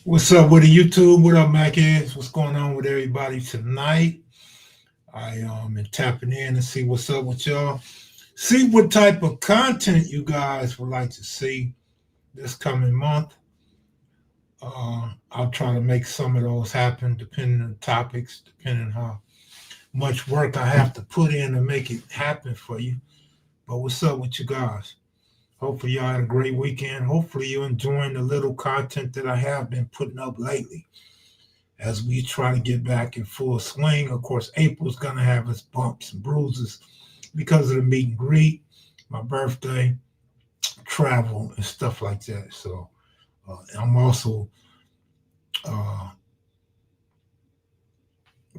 What's up with the YouTube? What up, Mackies? What's going on with everybody tonight? I been tapping in and see what's up with y'all. See what type of content you guys would like to see this coming month. I'll try to make some of those happen depending on topics, depending on how much work I have to put in to make it happen for you. But what's up with you guys? Hopefully y'all had a great weekend. Hopefully you're enjoying the little content that I have been putting up lately as we try to get back in full swing. Of course, April's going to have its bumps and bruises because of the meet and greet, my birthday, travel, and stuff like that. So I'm also uh,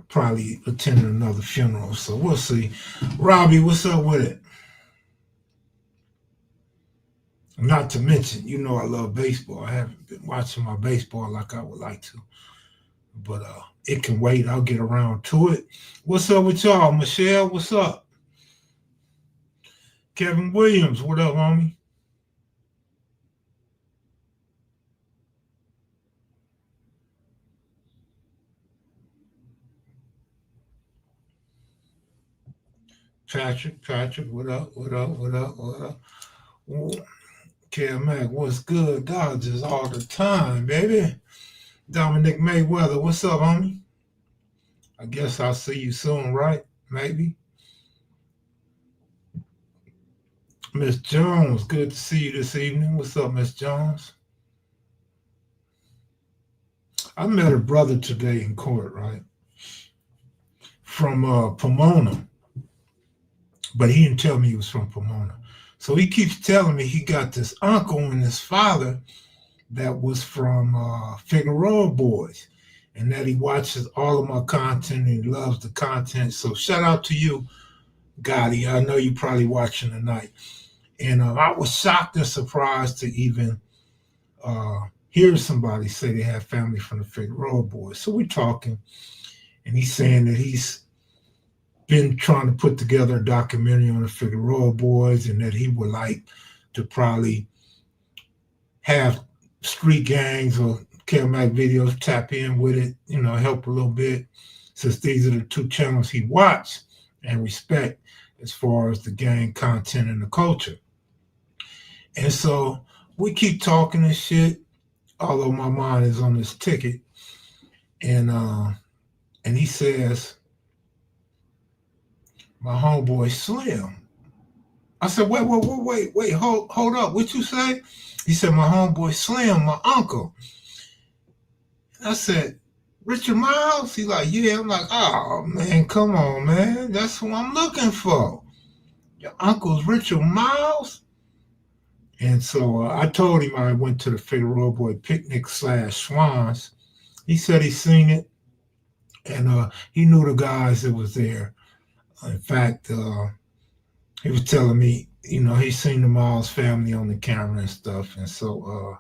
probably attending another funeral. So we'll see. Robbie, what's up with it? Not to mention, you know I love baseball. I haven't been watching my baseball like I would like to, but it can wait. I'll get around to it. What's up with y'all? Michelle, what's up? Kevin Williams, what up, homie? Patrick, what up, what up, what up, what up? Mac, what's good? Dodgers all the time, baby. Dominic Mayweather, what's up, homie? I guess I'll see you soon, right? Maybe. Miss Jones, good to see you this evening. What's up, Miss Jones? I met a brother today in court, right? From Pomona, but he didn't tell me he was from Pomona. So he keeps telling me he got this uncle and his father that was from Figueroa Boys, and that he watches all of my content and he loves the content. So shout out to you, Gotti. I know you probably watching tonight. And I was shocked and surprised to even hear somebody say they have family from the Figueroa Boys. So we're talking, and he's saying that he's been trying to put together a documentary on the Figueroa Boys, and that he would like to probably have street gangs or Mac videos tap in with it, help a little bit, since these are the two channels he watched and respect as far as the gang content and the culture. And so we keep talking and shit, although my mind is on this ticket. And he says, my homeboy Slim. I said, wait, hold up. What you say? He said, my homeboy Slim, my uncle. I said, Richard Miles? He's like, yeah. I'm like, oh, man, come on, man. That's who I'm looking for. Your uncle's Richard Miles? And so I told him I went to the Figueroa Boy picnic / Swans. He said he seen it, and he knew the guys that was there. In fact, he was telling me, he's seen the Miles family on the camera and stuff. And so,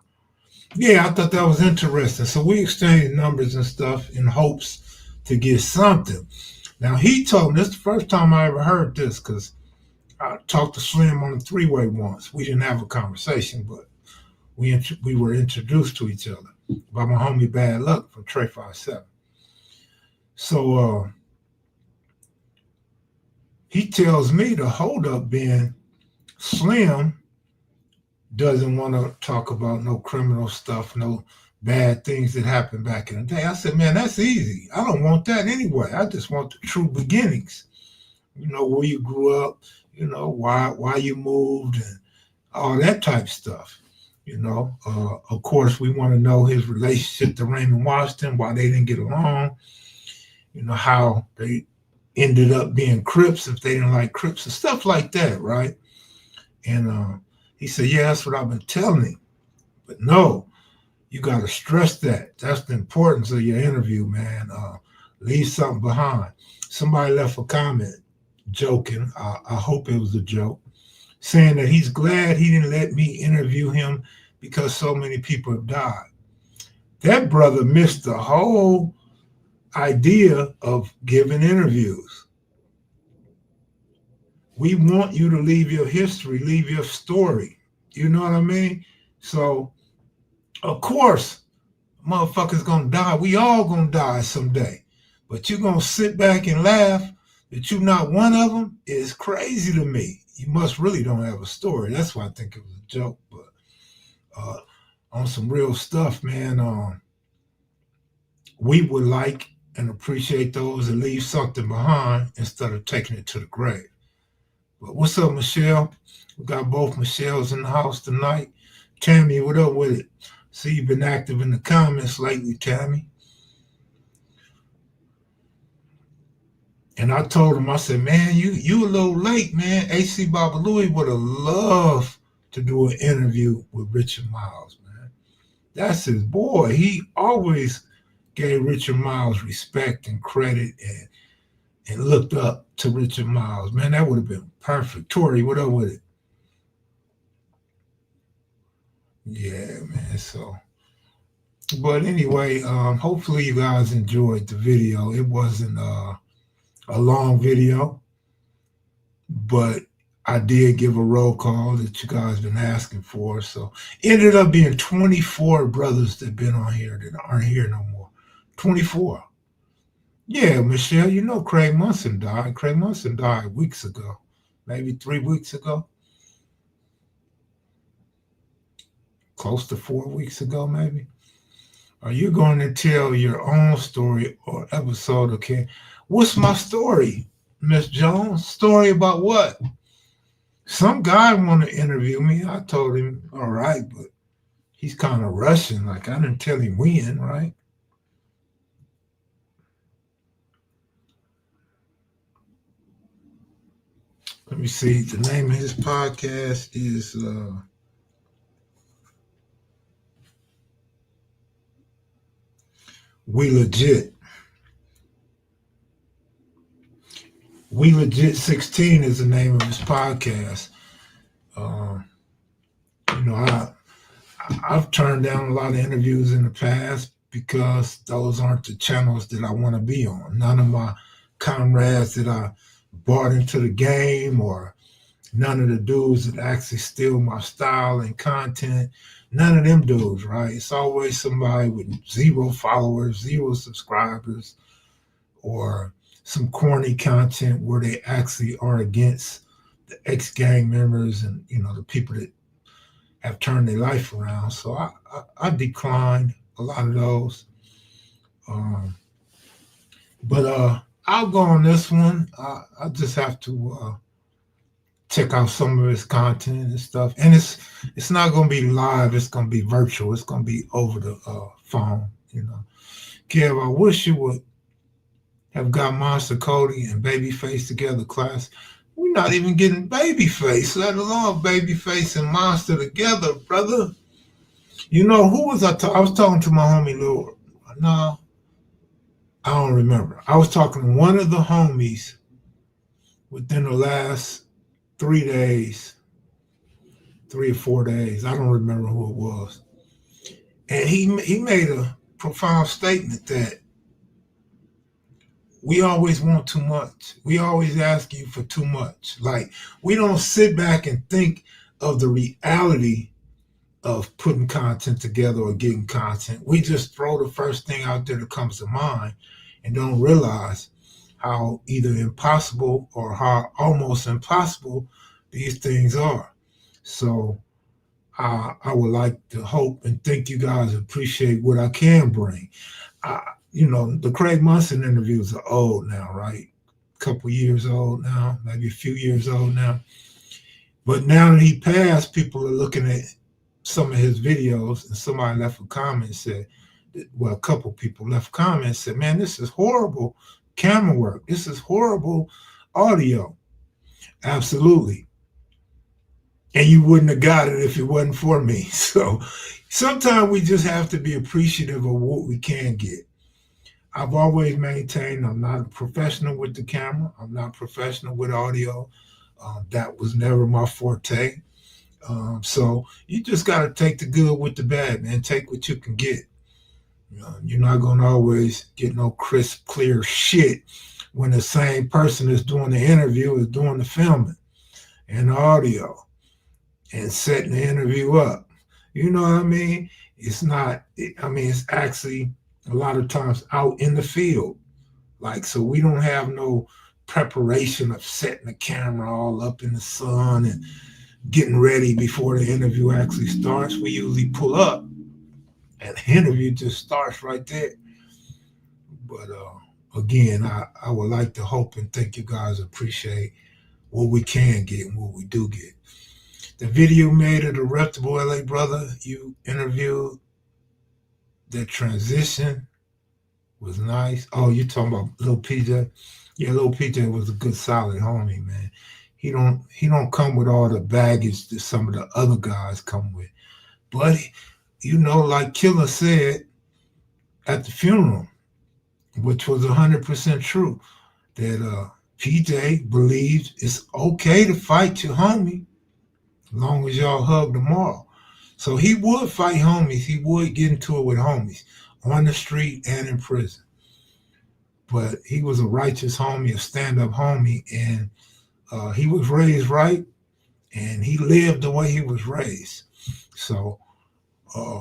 yeah, I thought that was interesting. So we exchanged numbers and stuff in hopes to get something. Now, he told me, this is the first time I ever heard this, because I talked to Slim on the three-way once. We didn't have a conversation, but we were introduced to each other by my homie Bad Luck from Trey 57. So he tells me the holdup being Slim doesn't want to talk about no criminal stuff, no bad things that happened back in the day. I said, man, that's easy. I don't want that anyway. I just want the true beginnings. Where you grew up, why you moved and all that type stuff. Of course, we want to know his relationship to Raymond Washington, why they didn't get along, how they ended up being Crips if they didn't like Crips and stuff like that, right? And he said, yeah, that's what I've been telling him. But no, you got to stress that. That's the importance of your interview, man. Leave something behind. Somebody left a comment joking. I hope it was a joke, saying that he's glad he didn't let me interview him because so many people have died. That brother missed the whole idea of giving interviews. We want you to leave your history, leave your story. You know what I mean? So, of course, motherfuckers gonna die. We all gonna die someday. But you gonna sit back and laugh that you not one of them is crazy to me. You must really don't have a story. That's why I think it was a joke. But on some real stuff, man, we would like and appreciate those that leave something behind instead of taking it to the grave. But what's up, Michelle? We got both Michelles in the house tonight. Tammy, what up with it? See, you've been active in the comments lately, Tammy. And I told him, I said, man, you a little late, man. AC Baba Louie would have loved to do an interview with Richard Miles, man. That's his boy. He always gave Richard Miles respect and credit and looked up to Richard Miles. Man, that would have been perfect. Tori, what up with it? Yeah, man. So, but anyway, hopefully you guys enjoyed the video. It wasn't a long video, but I did give a roll call that you guys been asking for. So it ended up being 24 brothers that been on here that aren't here no more. 24. Yeah, Michelle, you know Craig Munson died. Craig Munson died weeks ago, maybe 3 weeks ago. Close to 4 weeks ago, maybe. Are you going to tell your own story or episode? Okay. What's my story, Miss Jones? Story about what? Some guy wanted to interview me. I told him, all right, but he's kind of rushing. Like, I didn't tell him when, right? Let me see. The name of his podcast is We Legit. We Legit 16 is the name of his podcast. You know, I've turned down a lot of interviews in the past because those aren't the channels that I want to be on. None of my comrades that I brought into the game, or none of the dudes that actually steal my style and content, none of them dudes, right? It's always somebody with 0 followers, 0 subscribers, or some corny content where they actually are against the ex-gang members and, you know, the people that have turned their life around. So I declined a lot of those. But I'll go on this one. I just have to check out some of his content and stuff. And it's not going to be live. It's going to be virtual. It's going to be over the phone, you know. Kev, I wish you would have got Monster Cody and Babyface together, class. We're not even getting Babyface, let alone Babyface and Monster together, brother. You know, who was I was talking to my homie Lou. No, I don't remember. I was talking to one of the homies within the last 3 days, 3 or 4 days. I don't remember who it was. And he made a profound statement that we always want too much. We always ask you for too much. Like, we don't sit back and think of the reality of putting content together or getting content. We just throw the first thing out there that comes to mind and don't realize how either impossible or how almost impossible these things are. So I would like to hope and think you guys appreciate what I can bring. You know, the Craig Munson interviews are old now, right? A couple years old now, maybe a few years old now. But now that he passed, people are looking at some of his videos, and somebody left a comment and said, well, a couple people left comments and said, man, this is horrible camera work. This is horrible audio. Absolutely. And you wouldn't have got it if it wasn't for me. So sometimes we just have to be appreciative of what we can get. I've always maintained I'm not a professional with the camera. I'm not professional with audio. That was never my forte. So you just got to take the good with the bad, man. Take what you can get. You know, you're not going to always get no crisp, clear shit when the same person that's doing the interview is doing the filming and the audio and setting the interview up. You know what I mean? It's not, I mean, it's actually a lot of times out in the field. Like, so we don't have no preparation of setting the camera all up in the sun and getting ready before the interview actually starts. We usually pull up and the interview just starts right there. But again, I would like to hope and think you guys appreciate what we can get and what we do get. The video made of the reputable LA brother you interviewed, that transition was nice. Oh, you talking about Lil PJ? Yeah, Lil PJ was a good solid homie, man. He don't come with all the baggage that some of the other guys come with. But like Killer said at the funeral, which was 100% true, that PJ believes it's okay to fight your homie as long as y'all hug tomorrow. So he would fight homies. He would get into it with homies on the street and in prison. But he was a righteous homie, a stand-up homie, and he was raised right, and he lived the way he was raised. So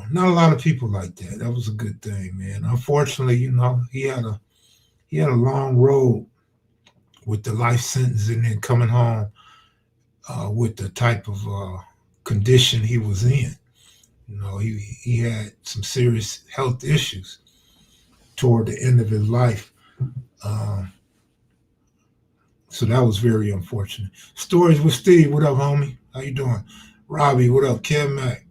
not a lot of people like that. That was a good thing, man. Unfortunately, he had a long road with the life sentence and then coming home with the type of condition he was in. He had some serious health issues toward the end of his life. Um, so that was very unfortunate. Stories with Steve. What up, homie? How you doing? Robbie, what up? Kev Mack.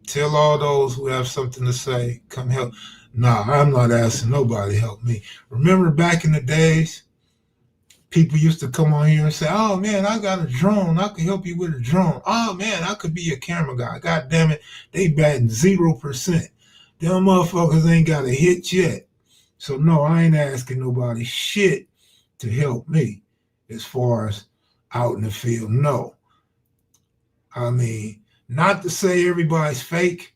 Tell all those who have something to say, come help. Nah, I'm not asking nobody to help me. Remember back in the days, people used to come on here and say, "Oh man, I got a drone. I can help you with a drone. Oh man, I could be a camera guy." God damn it, they batting 0%. Them motherfuckers ain't got a hit yet. So no, I ain't asking nobody shit to help me as far as out in the field. No. I mean, not to say everybody's fake,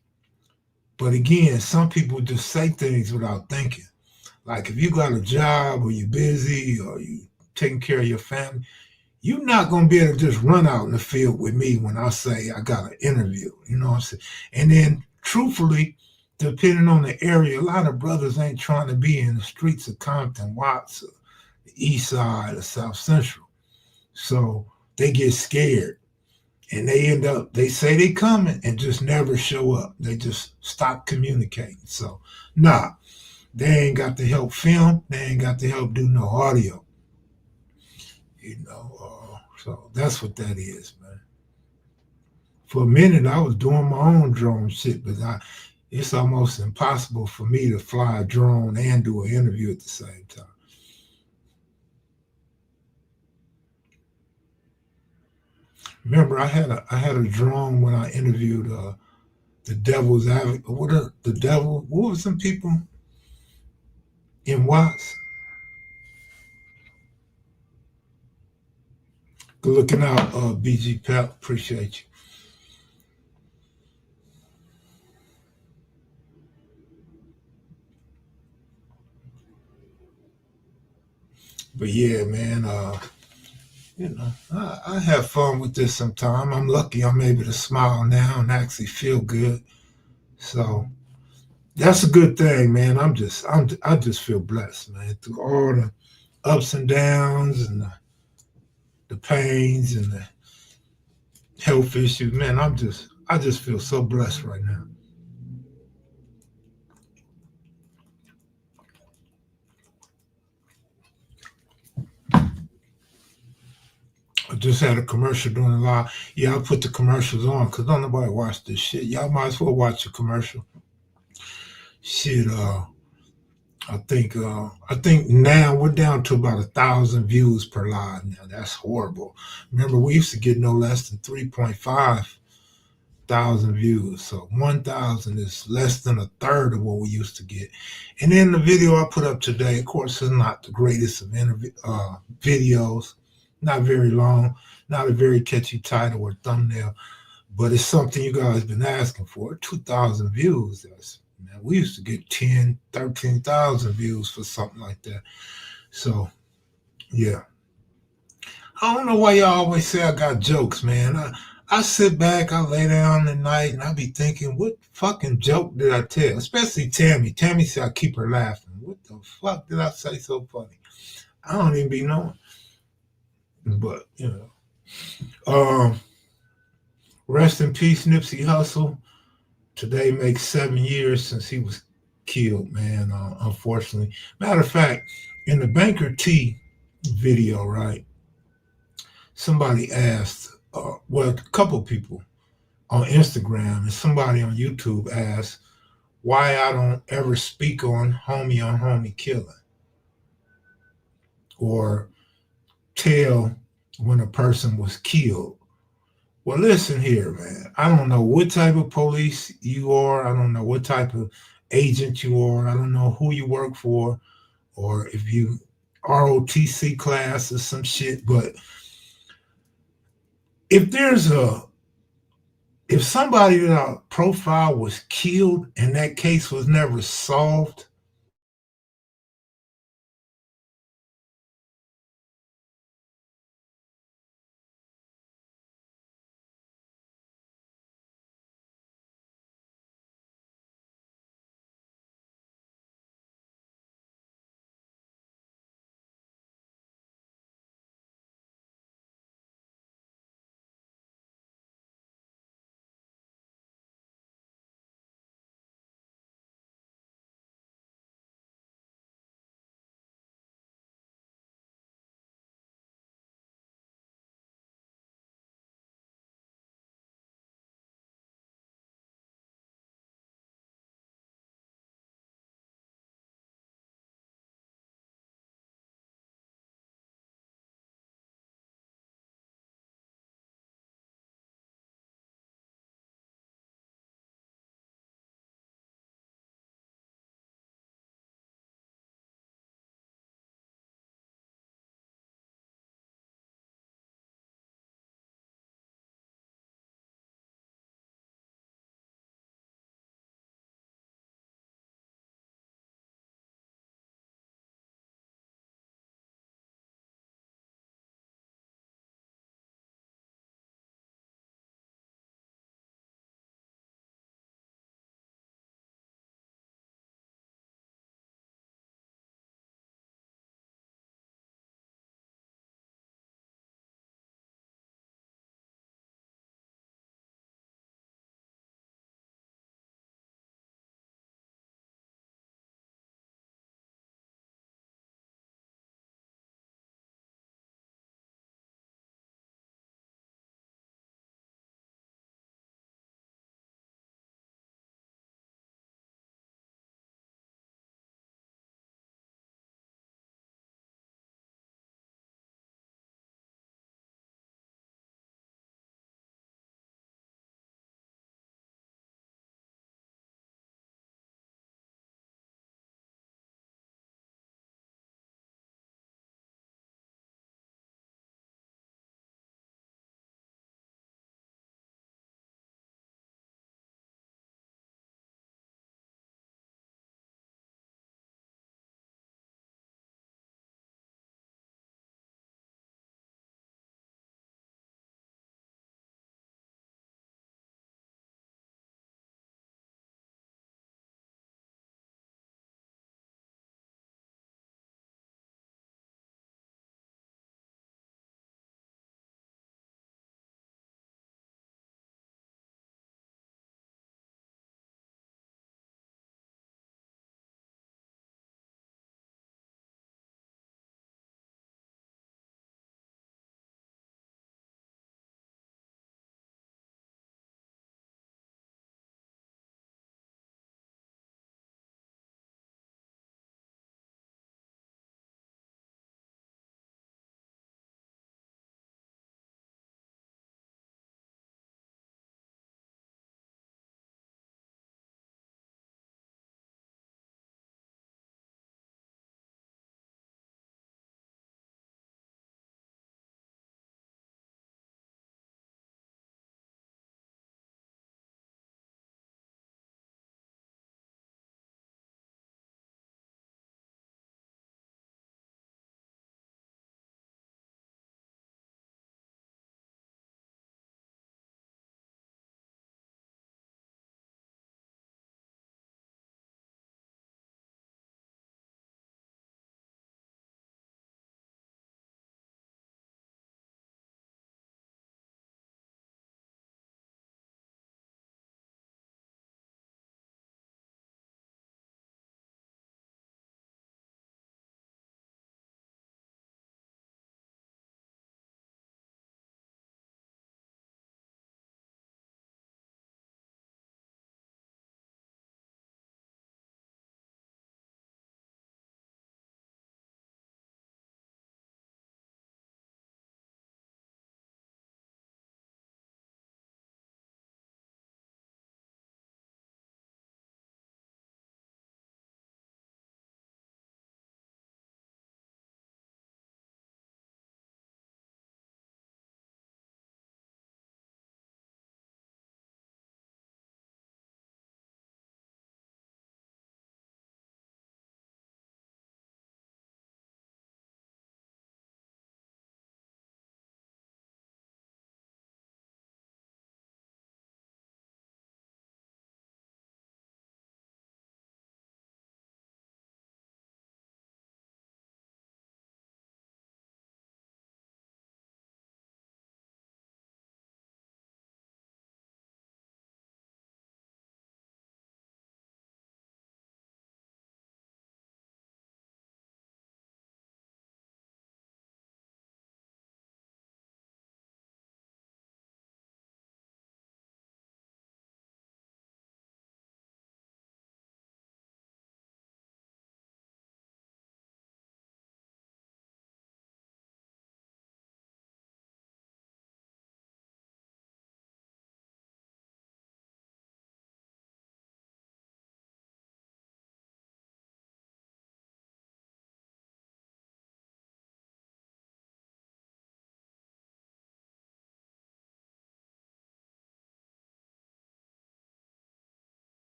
but again, some people just say things without thinking. Like if you got a job or you're busy or you taking care of your family, you're not going to be able to just run out in the field with me when I say I got an interview. You know what I'm saying? And then truthfully, depending on the area, a lot of brothers ain't trying to be in the streets of Compton, Watts, or the East Side, or South Central. So they get scared. And they say they coming and just never show up. They just stop communicating. So, nah, they ain't got to help film. They ain't got to help do no audio. So that's what that is, man. For a minute, I was doing my own drone shit, but it's almost impossible for me to fly a drone and do an interview at the same time. Remember, I had a drone when I interviewed the Devil's Advocate. The Devil? What was some people in Watts? Good looking out, BG Pep. Appreciate you. But yeah, man, I have fun with this sometime. I'm lucky I'm able to smile now and actually feel good. So that's a good thing, man. I just feel blessed, man, through all the ups and downs and the pains and the health issues, man. I just feel so blessed right now. I just had a commercial doing a lot. Yeah, I put the commercials on because don't nobody watch this shit. Y'all might as well watch the commercial. Shit, I think now we're down to about 1,000 views per live now. That's horrible. Remember, we used to get no less than 3.5 thousand views. So 1,000 is less than a third of what we used to get. And then the video I put up today, of course, is not the greatest of videos. Not very long, not a very catchy title or thumbnail, but it's something you guys been asking for. 2,000 views. Man, we used to get 10, 13,000 views for something like that. So, yeah. I don't know why y'all always say I got jokes, man. I sit back, I lay down at night, and I be thinking, what fucking joke did I tell? Especially Tammy. Tammy said I keep her laughing. What the fuck did I say so funny? I don't even be knowing. But, you know. Rest in peace, Nipsey Hussle. Today makes 7 years since he was killed, man, unfortunately. Matter of fact, in the Banker T video, right, somebody asked, well, a couple people on Instagram and somebody on YouTube asked why I don't ever speak on homie killing or tell when a person was killed. Well, listen here, man. I don't know what type of police you are. I don't know what type of agent you are. I don't know who you work for or if you ROTC class or some shit. But if there's a if somebody in our profile was killed and that case was never solved,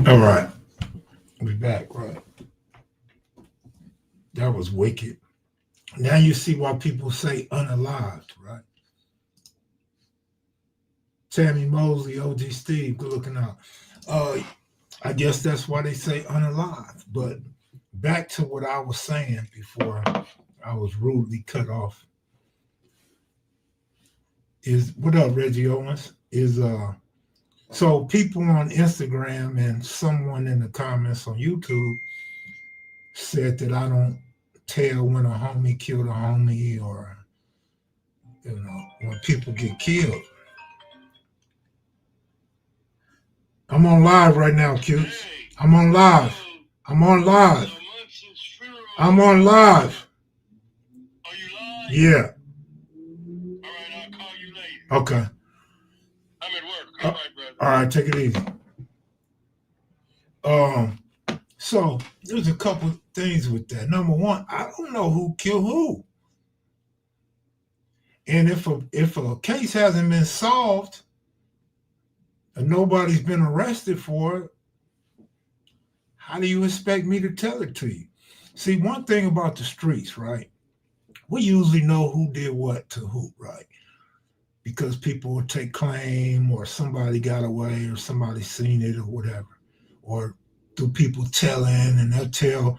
All right, we back. Right, that was wicked. Now you see why people say unalived, right? Tammy Mosley, OG Steve, good looking out. Uh, I guess that's why they say unalive. But back to what I was saying before I was rudely cut off is what up, Reggie Owens? Is so people on Instagram and someone in the comments on YouTube said that I don't tell when a homie killed a homie or when people get killed. I'm on live right now, Cutes. I'm on live. I'm on live. I'm on live. Are you live? Yeah. All right, I'll call you later. Okay. I'm at work. All right, brother. All right, take it easy. Um, so there's a couple things with that. Number one, I don't know who killed who. And if a case hasn't been solved and nobody's been arrested for it, how do you expect me to tell it to you? See, one thing about the streets, right? We usually know who did what to who, right? Because people will take claim or somebody got away or somebody seen it or whatever. Or through people telling and they'll tell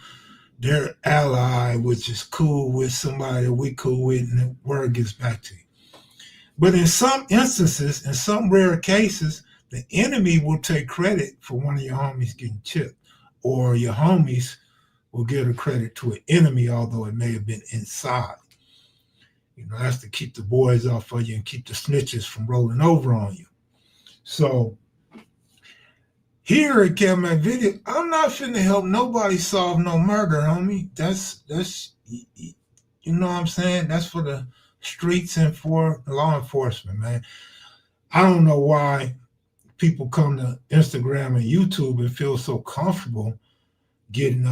their ally, which is cool with somebody we cool with, and the word gets back to you. But in some instances, in some rare cases, the enemy will take credit for one of your homies getting chipped, or your homies will give a credit to an enemy, although it may have been inside. That's to keep the boys off of you and keep the snitches from rolling over on you. So here at Kelmac Video, I'm not finna help nobody solve no murder, homie. That's you know what I'm saying? That's for the streets and for law enforcement, man. I don't know why people come to Instagram and YouTube and feel so comfortable getting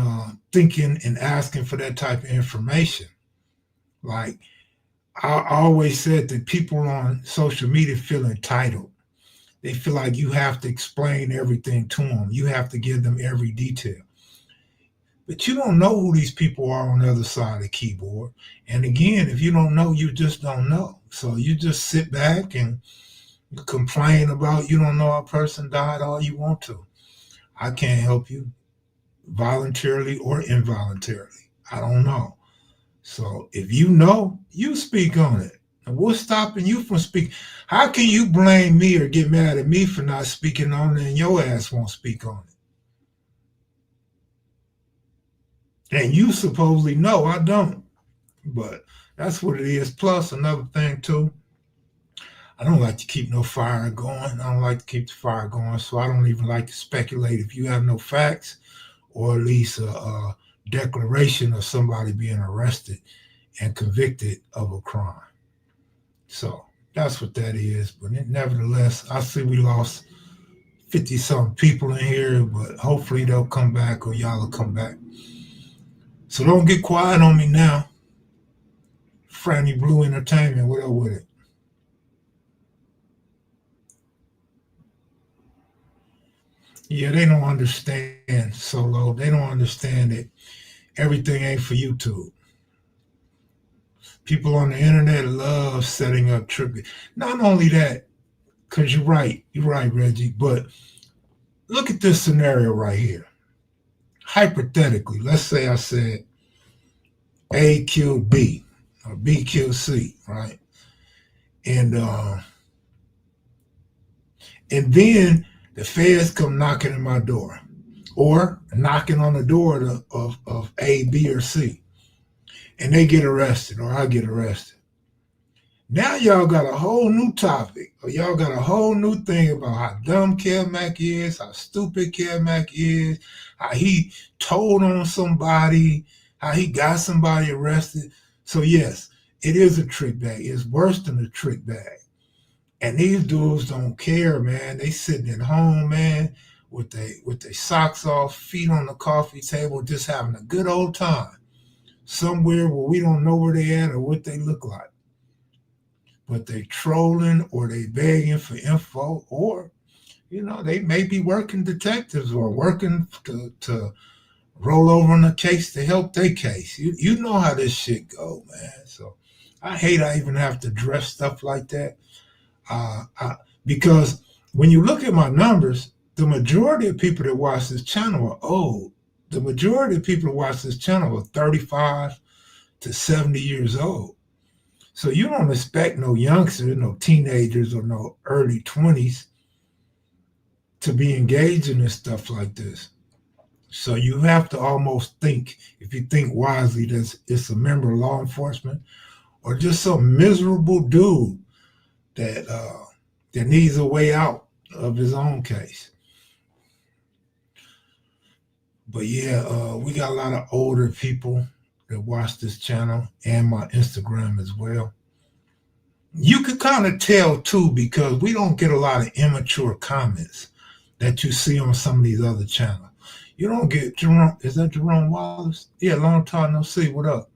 thinking and asking for that type of information. Like I always said that people on social media feel entitled. They feel like you have to explain everything to them. You have to give them every detail. But you don't know who these people are on the other side of the keyboard. And again, if you don't know, you just don't know. So you just sit back and you complain about you don't know a person died all you want to. I can't help you voluntarily or involuntarily. I don't know. So if you know, you speak on it. And what's stopping you from speaking? How can you blame me or get mad at me for not speaking on it and your ass won't speak on it? And you supposedly know I don't. But that's what it is. Plus another thing too, I don't like to keep no fire going. I don't like to keep the fire going. So I don't even like to speculate if you have no facts or at least a declaration of somebody being arrested and convicted of a crime. So that's what that is. But nevertheless, I see we lost 50 something people in here, but hopefully they'll come back or y'all will come back. So don't get quiet on me now. Franny Blue Entertainment, what up with it? Yeah, they don't understand Solo. They don't understand that everything ain't for YouTube. People on the internet love setting up trivia. Not only that, because you're right, Reggie, but look at this scenario right here. Hypothetically, let's say I said A killed B or B killed C, right? And and then the feds come knocking at my door or knocking on the door of A, B, or C, and they get arrested or I get arrested. Now y'all got a whole new topic, or y'all got a whole new thing about how dumb Kelmac is, how stupid Kelmac is, how he told on somebody, how he got somebody arrested. So yes, it is a trick bag. It's worse than a trick bag. And these dudes don't care, man. They sitting at home, man, with their socks off, feet on the coffee table, just having a good old time. Somewhere where we don't know where they at or what they look like. But they trolling or they begging for info, or They may be working detectives or working to roll over on a case to help their case. You know how this shit go, man. So I hate I even have to address stuff like that. Because when you look at my numbers, the majority of people that watch this channel are old. The majority of people that watch this channel are 35 to 70 years old. So you don't expect no youngsters, no teenagers, or no early 20s to be engaging in stuff like this. So you have to almost think, if you think wisely, that it's a member of law enforcement or just some miserable dude that needs a way out of his own case. But yeah, we got a lot of older people that watch this channel and my Instagram as well. You can kind of tell too because we don't get a lot of immature comments that you see on some of these other channels. You don't get Jerome. Is that Jerome Wallace? Yeah, long time no see. What up?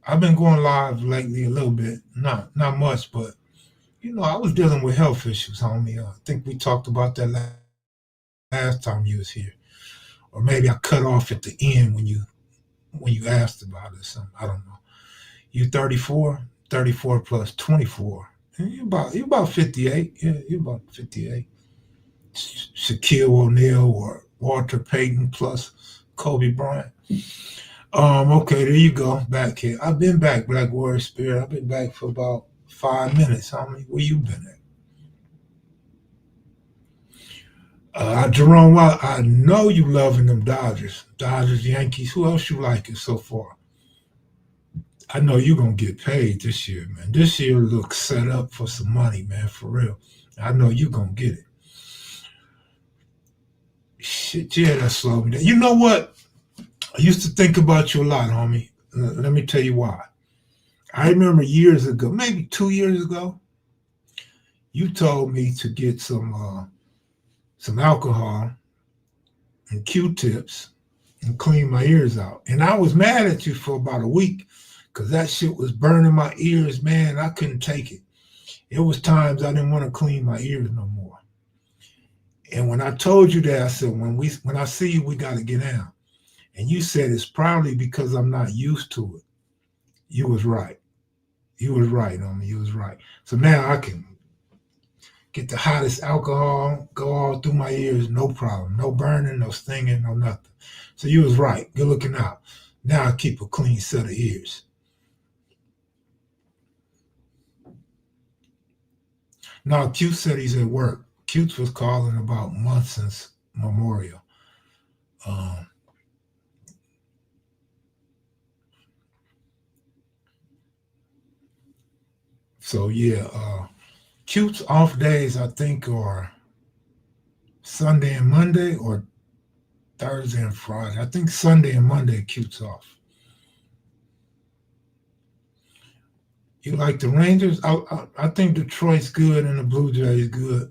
I've been going live lately a little bit, not much, but I was dealing with health issues, homie. I think we talked about that last time you was here, or maybe I cut off at the end when you asked about it. Something I don't know. You 34, 34 plus 24. You about 58. Yeah, you about 58. Shaquille O'Neal or Walter Payton plus Kobe Bryant. Okay, there you go. Back here. I've been back, Black Warrior Spirit. I've been back for about 5 minutes. Homie, where you been at? Jerome, I know you loving them Dodgers, Yankees. Who else you liking so far? I know you're gonna get paid this year, man. This year looks set up for some money, man, for real. I know you're gonna get it. Shit, yeah, that slowed me down. You know what? I used to think about you a lot, homie. Let me tell you why. I remember years ago, maybe 2 years ago, you told me to get some alcohol and Q-tips and clean my ears out. And I was mad at you for about a week because that shit was burning my ears, man. I couldn't take it. It was times I didn't want to clean my ears no more. And when I told you that, I said, when I see you, we got to get out. And you said it's probably because I'm not used to it. You was right. You was right, homie. You was right. So now I can get the hottest alcohol, go all through my ears, no problem. No burning, no stinging, no nothing. So you was right. Good looking out. Now I keep a clean set of ears. Now, Q said he's at work. Q was calling about Munson's memorial. So yeah, Q's off days I think are Sunday and Monday or Thursday and Friday. I think Sunday and Monday Q's off. You like the Rangers? I think Detroit's good and the Blue Jays good.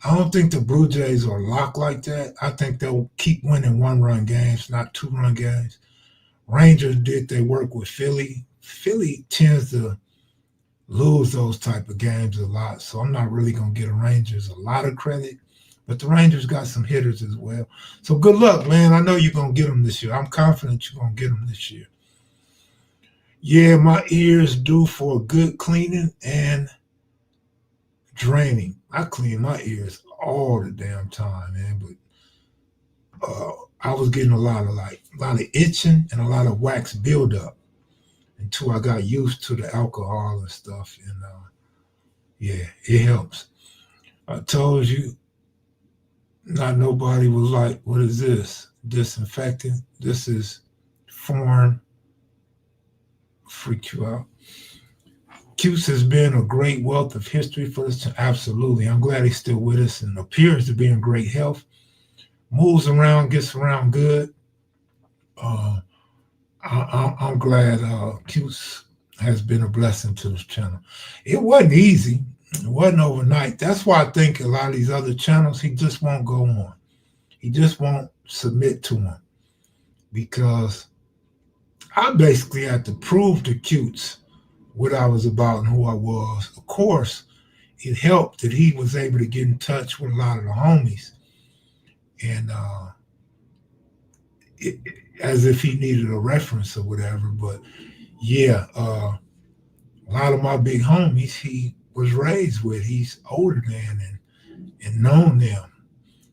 I don't think the Blue Jays are locked like that. I think they'll keep winning one-run games, not two-run games. Rangers did their work with Philly. Philly tends to lose those type of games a lot, so I'm not really going to give the Rangers a lot of credit. But the Rangers got some hitters as well. So good luck, man. I know you're going to get them this year. I'm confident you're going to get them this year. Yeah, my ears due for a good cleaning and draining. I clean my ears all the damn time, man. But I was getting a lot of itching and a lot of wax buildup until I got used to the alcohol and stuff. And yeah, it helps. I told you, not nobody was like, "What is this? Disinfectant? This is foreign." Freak you out. Cuse has been a great wealth of history for us. Absolutely. I'm glad he's still with us and appears to be in great health. Moves around, gets around good. I'm glad Cuse has been a blessing to this channel. It wasn't easy. It wasn't overnight. That's why I think a lot of these other channels, he just won't go on. He just won't submit to them because I basically had to prove to Cutes what I was about and who I was. Of course, it helped that he was able to get in touch with a lot of the homies, and it, as if he needed a reference or whatever. But yeah, a lot of my big homies he was raised with. He's older than and known them,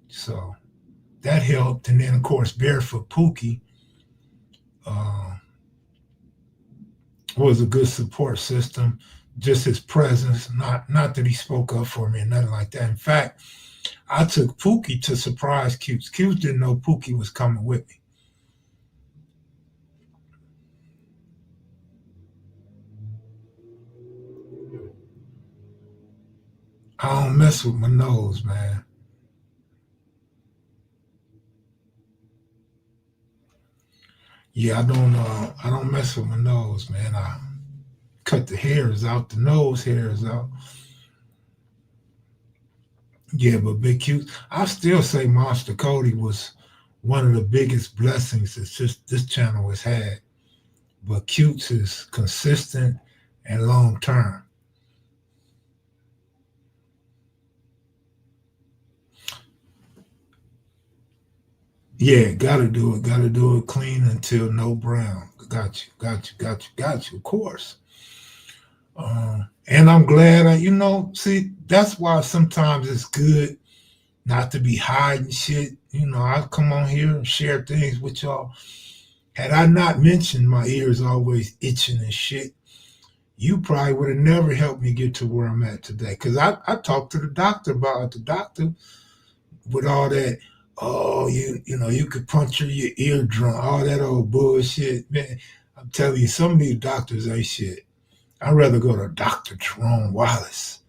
so that helped. And then of course Barefoot Pookie uh, was a good support system. Just his presence, not that he spoke up for me or nothing like that. In fact, I took Pookie to surprise Cutes. Cutes didn't know Pookie was coming with me. I don't mess with my nose, man. Yeah, I don't mess with my nose, man. I cut the hairs out, the nose hairs out. Yeah, but Big Cute, I still say Monster Cody was one of the biggest blessings that just this channel has had. But Cutes is consistent and long term. Yeah, gotta do it clean until no brown. Got you, got you, got you, got you. Of course. And I'm glad see, that's why sometimes it's good not to be hiding shit. I come on here and share things with y'all. Had I not mentioned my ears always itching and shit, you probably would have never helped me get to where I'm at today. Because I talked to the doctor about it. The doctor, with all that, oh, you could puncture your eardrum, all that old bullshit. Man, I'm telling you, some of these doctors ain't shit. I'd rather go to Dr. Jerome Wallace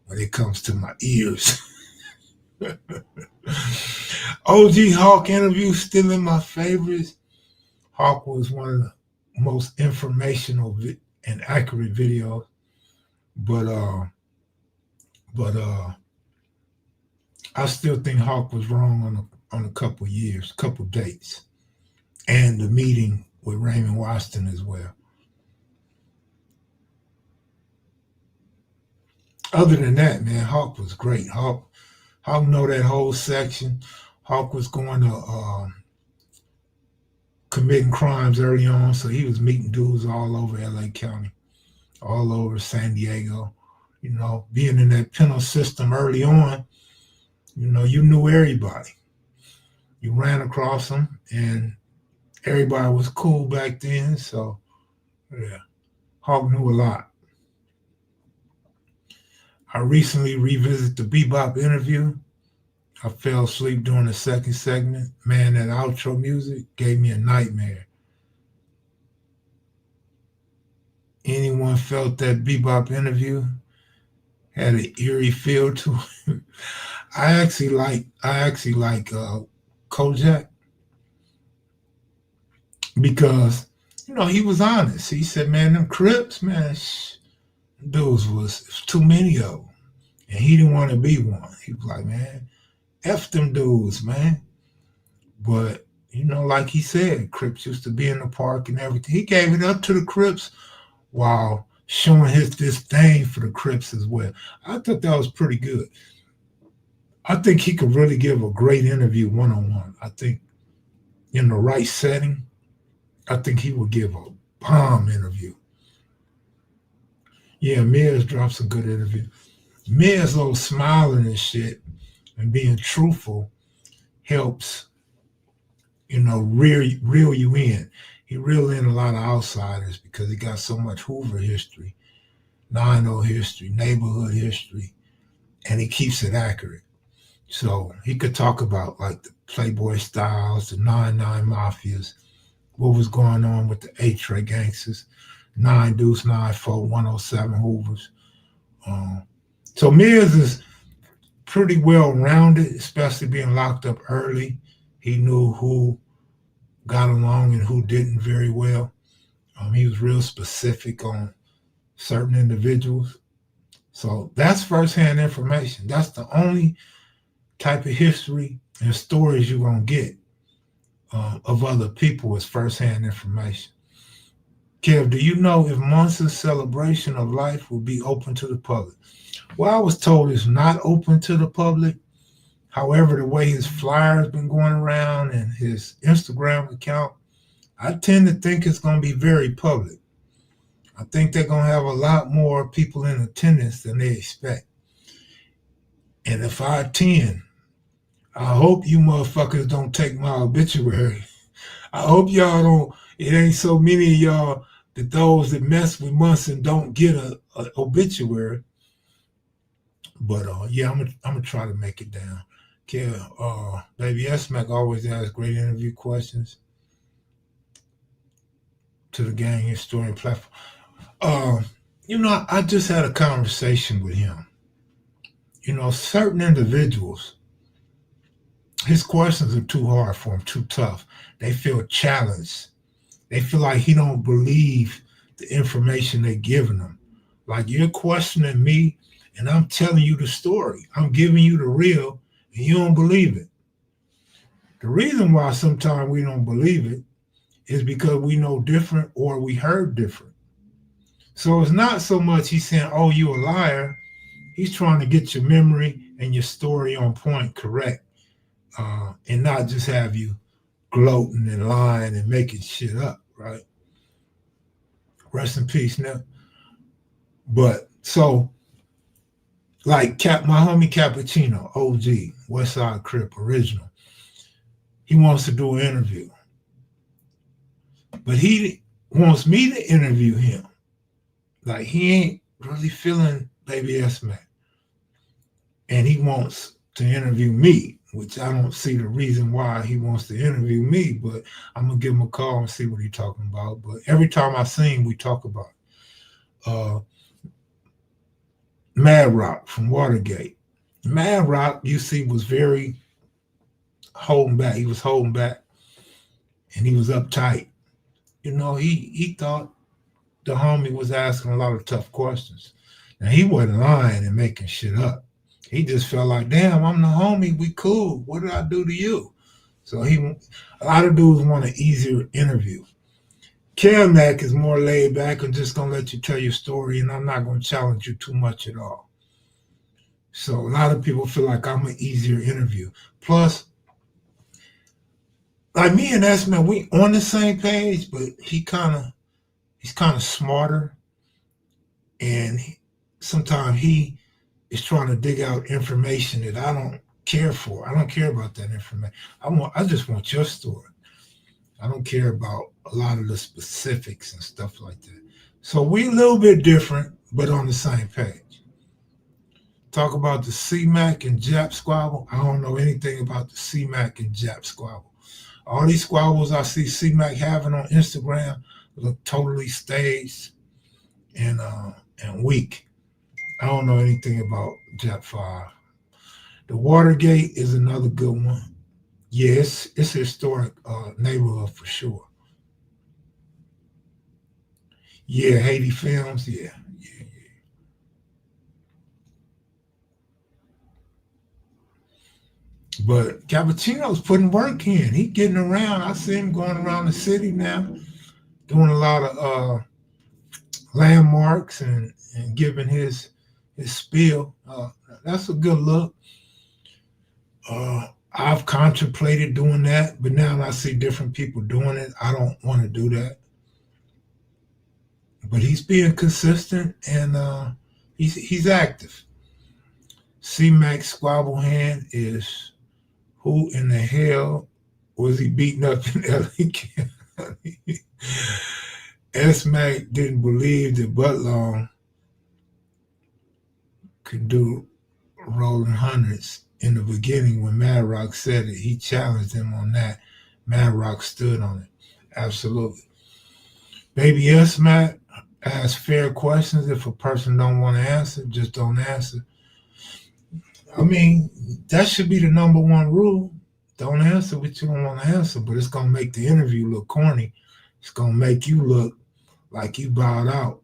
when it comes to my ears. OG Hawk interview still in my favorites. Hawk was one of the most informational and accurate videos, but but I still think Hawk was wrong on a couple years, couple dates, and the meeting with Raymond Washington as well. Other than that, man, Hawk was great. Hawk know that whole section. Hawk was going to committing crimes early on, so he was meeting dudes all over LA County, all over San Diego. Being in that penal system early on, you knew everybody. You ran across them, and everybody was cool back then. So, yeah, Hawk knew a lot. I recently revisited the Bebop interview. I fell asleep during the second segment. Man, that outro music gave me a nightmare. Anyone felt that Bebop interview had an eerie feel to it? I actually like Kojak because he was honest. He said, "Man, them Crips, man, dudes was too many of them, and he didn't want to be one." He was like, "Man, f them dudes, man." But like he said, Crips used to be in the park and everything. He gave it up to the Crips while showing his disdain for the Crips as well. I thought that was pretty good. I think he could really give a great interview one on one. I think in the right setting, I think he would give a bomb interview. Yeah, Miz drops a good interview. Miz though smiling and shit and being truthful helps, reel you in. He reel in a lot of outsiders because he got so much Hoover history, 9-0 history, neighborhood history, and he keeps it accurate. So he could talk about like the Playboy Styles, the 9-9 Mafias, what was going on with the A-Tray gangsters, 9 Deuce, 9-4, 107 Hoovers. So Miz is pretty well rounded, especially being locked up early. He knew who got along and who didn't very well. He was real specific on certain individuals. So that's firsthand information. That's the only type of history and stories you're going to get of other people is firsthand information. Kev, do you know if Monster's celebration of life will be open to the public? Well, I was told it's not open to the public. However, the way his flyer's been going around and his Instagram account, I tend to think it's going to be very public. I think they're going to have a lot more people in attendance than they expect. And if I attend, I hope you motherfuckers don't take my obituary. I hope y'all don't. It ain't so many of y'all that those that mess with Munson don't get a obituary. But yeah, I'm gonna try to make it down. Okay, baby S Mac always asks great interview questions to the gang historian platform. Uh, I just had a conversation with him. Certain individuals, his questions are too hard for him, too tough. They feel challenged. They feel like he don't believe the information they're giving him. Like you're questioning me, and I'm telling you the story. I'm giving you the real, and you don't believe it. The reason why sometimes we don't believe it is because we know different or we heard different. So it's not so much he's saying, "Oh, you a liar." He's trying to get your memory and your story on point, correct, and not just have you gloating and lying and making shit up, right? Rest in peace, now. But so, like my homie Cappuccino, OG, West Side Crip, original, he wants to do an interview, but he wants me to interview him. Like he ain't really feeling Baby S Man, and he wants to interview me, which I don't see the reason why he wants to interview me. But I'm gonna give him a call and see what he's talking about. But every time I see him, we talk about it. Mad Rock from Watergate. Mad Rock, you see, was very holding back. He was holding back, and he was uptight. He thought the homie was asking a lot of tough questions. Now he wasn't lying and making shit up. He just felt like, damn, I'm the homie. We cool. What did I do to you? So a lot of dudes want an easier interview. Mac is more laid back and just gonna let you tell your story, and I'm not gonna challenge you too much at all. So a lot of people feel like I'm an easier interview. Plus, like me and S Man, we on the same page, but he's kind of smarter, and sometimes he is trying to dig out information that I don't care for. I don't care about that information. I just want your story. I don't care about a lot of the specifics and stuff like that. So we a little bit different, but on the same page. Talk about the C-Mac and Jap squabble. I don't know anything about the C-Mac and Jap squabble. All these squabbles I see C-Mac having on Instagram look totally staged and weak. I don't know anything about Jap 5. The Watergate is another good one. Yes, it's a historic neighborhood for sure. Yeah, Haiti Films. Yeah, yeah. But Cappuccino's putting work in. He getting around. I see him going around the city now, doing a lot of landmarks and giving his spiel. That's a good look. I've contemplated doing that, but now I see different people doing it. I don't want to do that. But he's being consistent and he's active. C Max Squabble Hand is who in the hell was he beating up in LA County? S Mac didn't believe that Buttlong could do rolling hundreds in the beginning when Mad Rock said it. He challenged him on that. Mad Rock stood on it. Absolutely. Baby S Mac ask fair questions. If a person don't want to answer, just don't answer. I mean, that should be the number one rule. Don't answer what you don't want to answer, but it's gonna make the interview look corny. It's gonna make you look like you bowed out.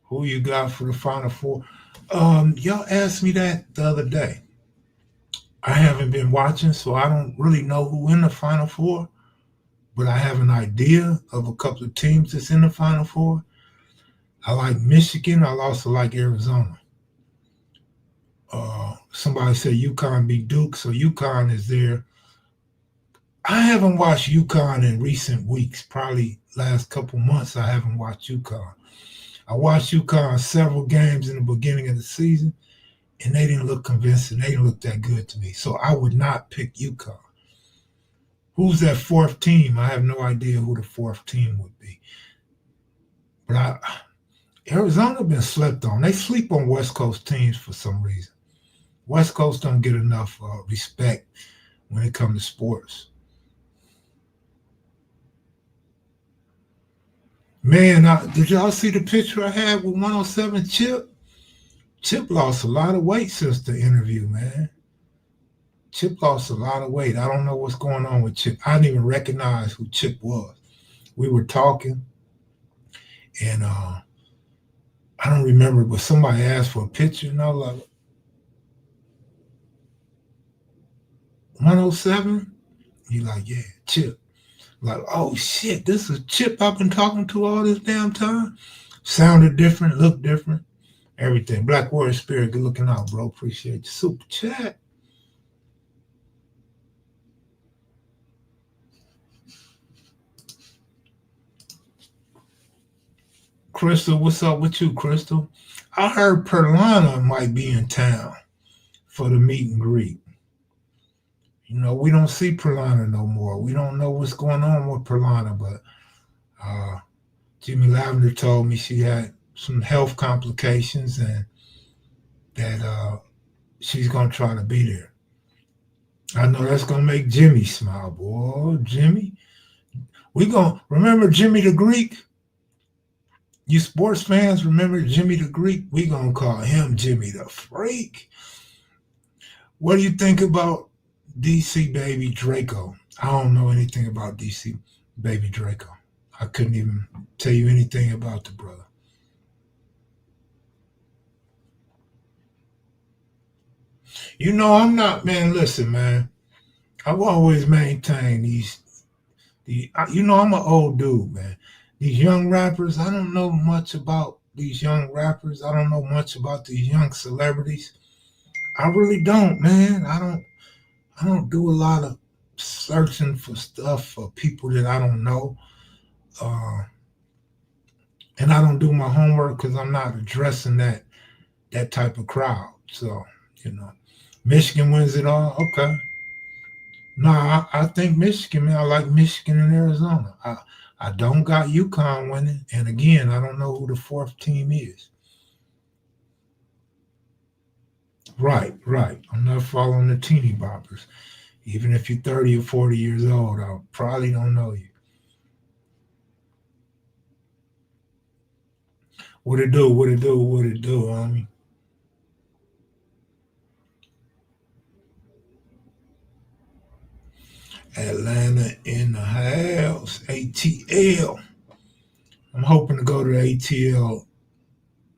Who you got for the Final Four? Y'all asked me that the other day. I haven't been watching, so I don't really know who in the Final Four, but I have an idea of a couple of teams that's in the Final Four. I like Michigan. I also like Arizona. Somebody said UConn beat Duke, so UConn is there. I haven't watched UConn in recent weeks, probably last couple months. I haven't watched UConn. I watched UConn several games in the beginning of the season, and they didn't look convincing. They didn't look that good to me. So I would not pick UConn. Who's that fourth team? I have no idea who the fourth team would be. But Arizona been slept on. They sleep on West Coast teams for some reason. West Coast don't get enough respect when it comes to sports. Man, did y'all see the picture I had with 107 Chip? Chip lost a lot of weight since the interview, man. Chip lost a lot of weight. I don't know what's going on with Chip. I didn't even recognize who Chip was. We were talking, and I don't remember, but somebody asked for a picture, and I was like, 107? He's like, yeah, Chip. Like, oh shit, this is Chip I've been talking to all this damn time. Sounded different, looked different, everything. Black Warrior Spirit, good looking out, bro. Appreciate the super chat. Crystal, what's up with you, Crystal? I heard Perlana might be in town for the meet and greet. You know, we don't see Perlana no more. We don't know what's going on with Perlana, but Jimmy Lavender told me she had some health complications and that she's going to try to be there. I know that's going to make Jimmy smile, boy. Jimmy. We going to remember Jimmy the Greek? You sports fans remember Jimmy the Greek? We going to call him Jimmy the Freak. What do you think about DC Baby Draco? I don't know anything about DC Baby Draco. I couldn't even tell you anything about the brother. You know, I'm not, man, listen, man. I've always maintained you know, I'm an old dude, man. These young rappers, I don't know much about these young rappers. I don't know much about these young celebrities. I really don't, man. I don't do a lot of searching for stuff for people that I don't know. And I don't do my homework because I'm not addressing that type of crowd. So, you know, Michigan wins it all. Okay. No, I think Michigan, man. I like Michigan and Arizona. I don't got UConn winning. And again, I don't know who the fourth team is. Right. I'm not following the teeny boppers. Even if you're 30 or 40 years old, I probably don't know you. What it do, homie? Atlanta in the house. ATL. I'm hoping to go to the ATL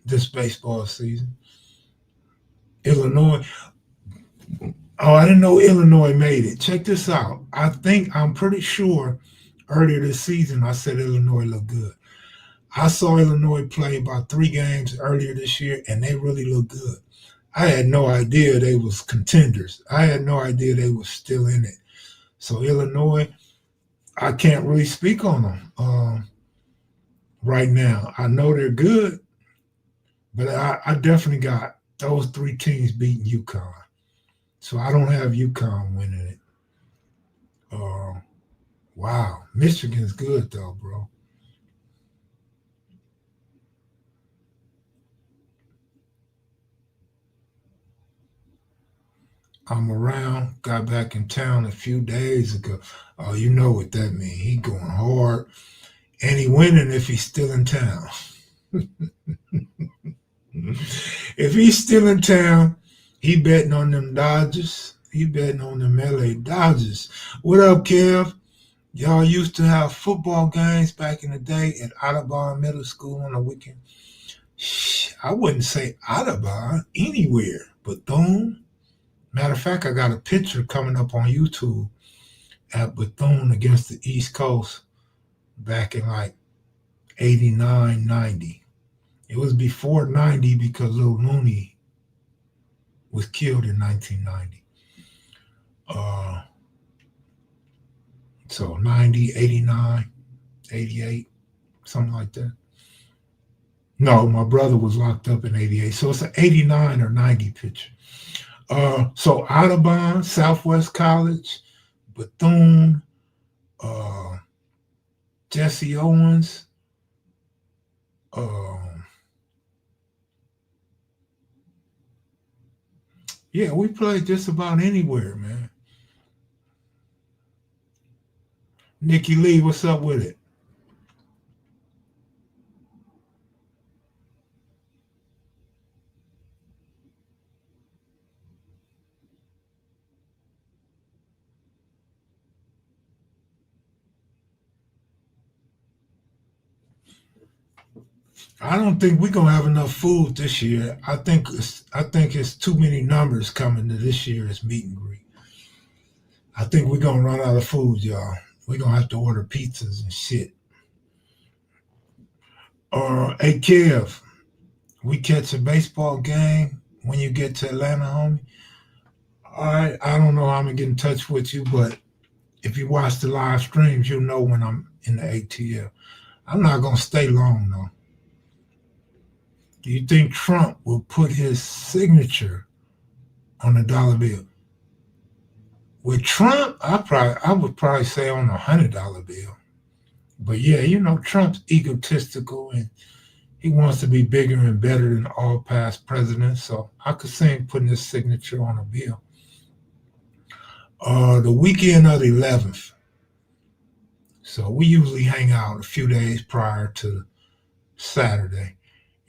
this baseball season. Illinois. Oh, I didn't know Illinois made it. Check this out. I'm pretty sure earlier this season I said Illinois looked good. I saw Illinois play about 3 games earlier this year, and they really looked good. I had no idea they was contenders. I had no idea they was still in it. So Illinois, I can't really speak on them right now. I know they're good, but I definitely got those 3 teams beating UConn. So I don't have UConn winning it. Wow. Michigan's good, though, bro. I'm around, got back in town a few days ago. Oh, you know what that means. He going hard. And he winning if he's still in town. If he's still in town, he betting on them Dodgers. He betting on them LA Dodgers. What up, Kev? Y'all used to have football games back in the day at Audubon Middle School on the weekend. I wouldn't say Audubon, anywhere. Bethune, Matter of fact, I got a picture coming up on YouTube at Bethune against the East Coast back in like 89, 90. It was before 90 because Lil Mooney was killed in 1990. So 90, 89, 88, something like that. No, my brother was locked up in 88. So it's an 89 or 90 picture. So Audubon, Southwest College, Bethune, Jesse Owens, yeah, we played just about anywhere, man. Nikki Lee, what's up with it? I don't think we're gonna have enough food this year. I think it's too many numbers coming to this year's meet and greet. I think we're gonna run out of food, y'all. We're gonna have to order pizzas and shit. Or hey Kev, we catch a baseball game when you get to Atlanta, homie. All right, I don't know how I'm gonna get in touch with you, but if you watch the live streams, you'll know when I'm in the ATL. I'm not gonna stay long though. Do you think Trump will put his signature on a dollar bill? With Trump, I would probably say on $100 bill. But yeah, Trump's egotistical and he wants to be bigger and better than all past presidents. So I could see him putting his signature on a bill. The weekend of the 11th. So we usually hang out a few days prior to Saturday.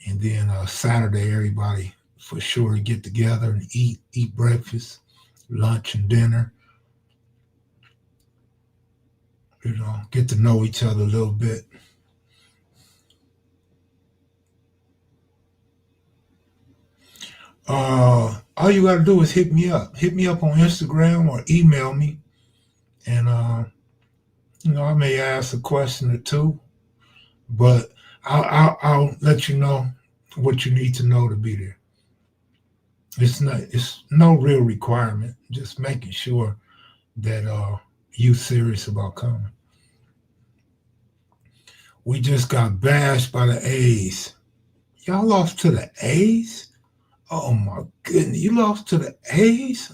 And then Saturday, everybody for sure get together and eat breakfast, lunch, and dinner. Get to know each other a little bit. All you got to do is hit me up. Hit me up on Instagram or email me. And, I may ask a question or two, but I'll let you know what you need to know to be there. It's no real requirement, just making sure that you serious about coming. We just got bashed by the A's. Y'all lost to the A's? Oh my goodness, you lost to the A's?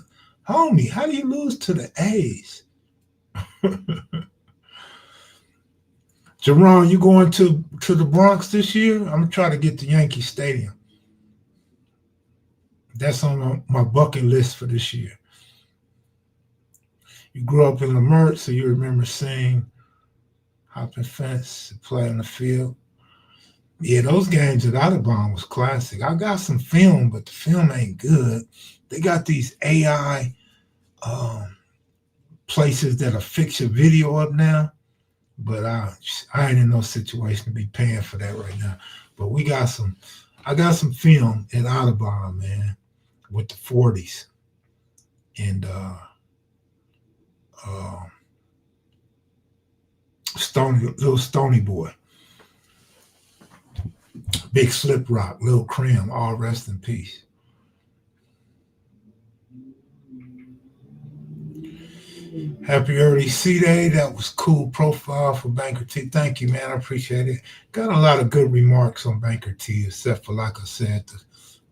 Homie, how do you lose to the A's? Jerron, you going to the Bronx this year? I'm gonna try to get to Yankee Stadium. That's on my bucket list for this year. You grew up in Lamert, so you remember seeing hopping fence, play on the field. Yeah, those games at Audubon was classic. I got some film, but the film ain't good. They got these AI places that'll fix your video up now, but I ain't in no situation to be paying for that right now. But I got some film at Audubon, man, with the 40s and little Stony Boy, Big Slip Rock, Lil Crim, all rest in peace. Happy early C Day. That was cool profile for Banker T. Thank you, man. I appreciate it. Got a lot of good remarks on Banker T, except for, like I said, the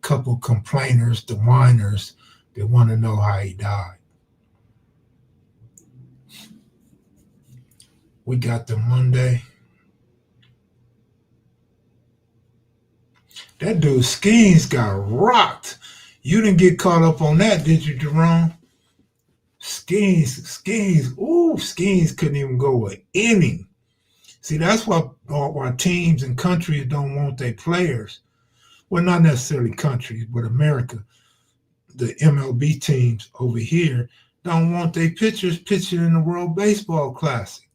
couple complainers, the whiners that want to know how he died. We got the Monday. That dude Skeens got rocked. You didn't get caught up on that, did you, Jerome? Skeens couldn't even go an inning. See, that's why teams and countries don't want their players. Well, not necessarily countries, but America, the MLB teams over here, don't want their pitchers pitching in the World Baseball Classic.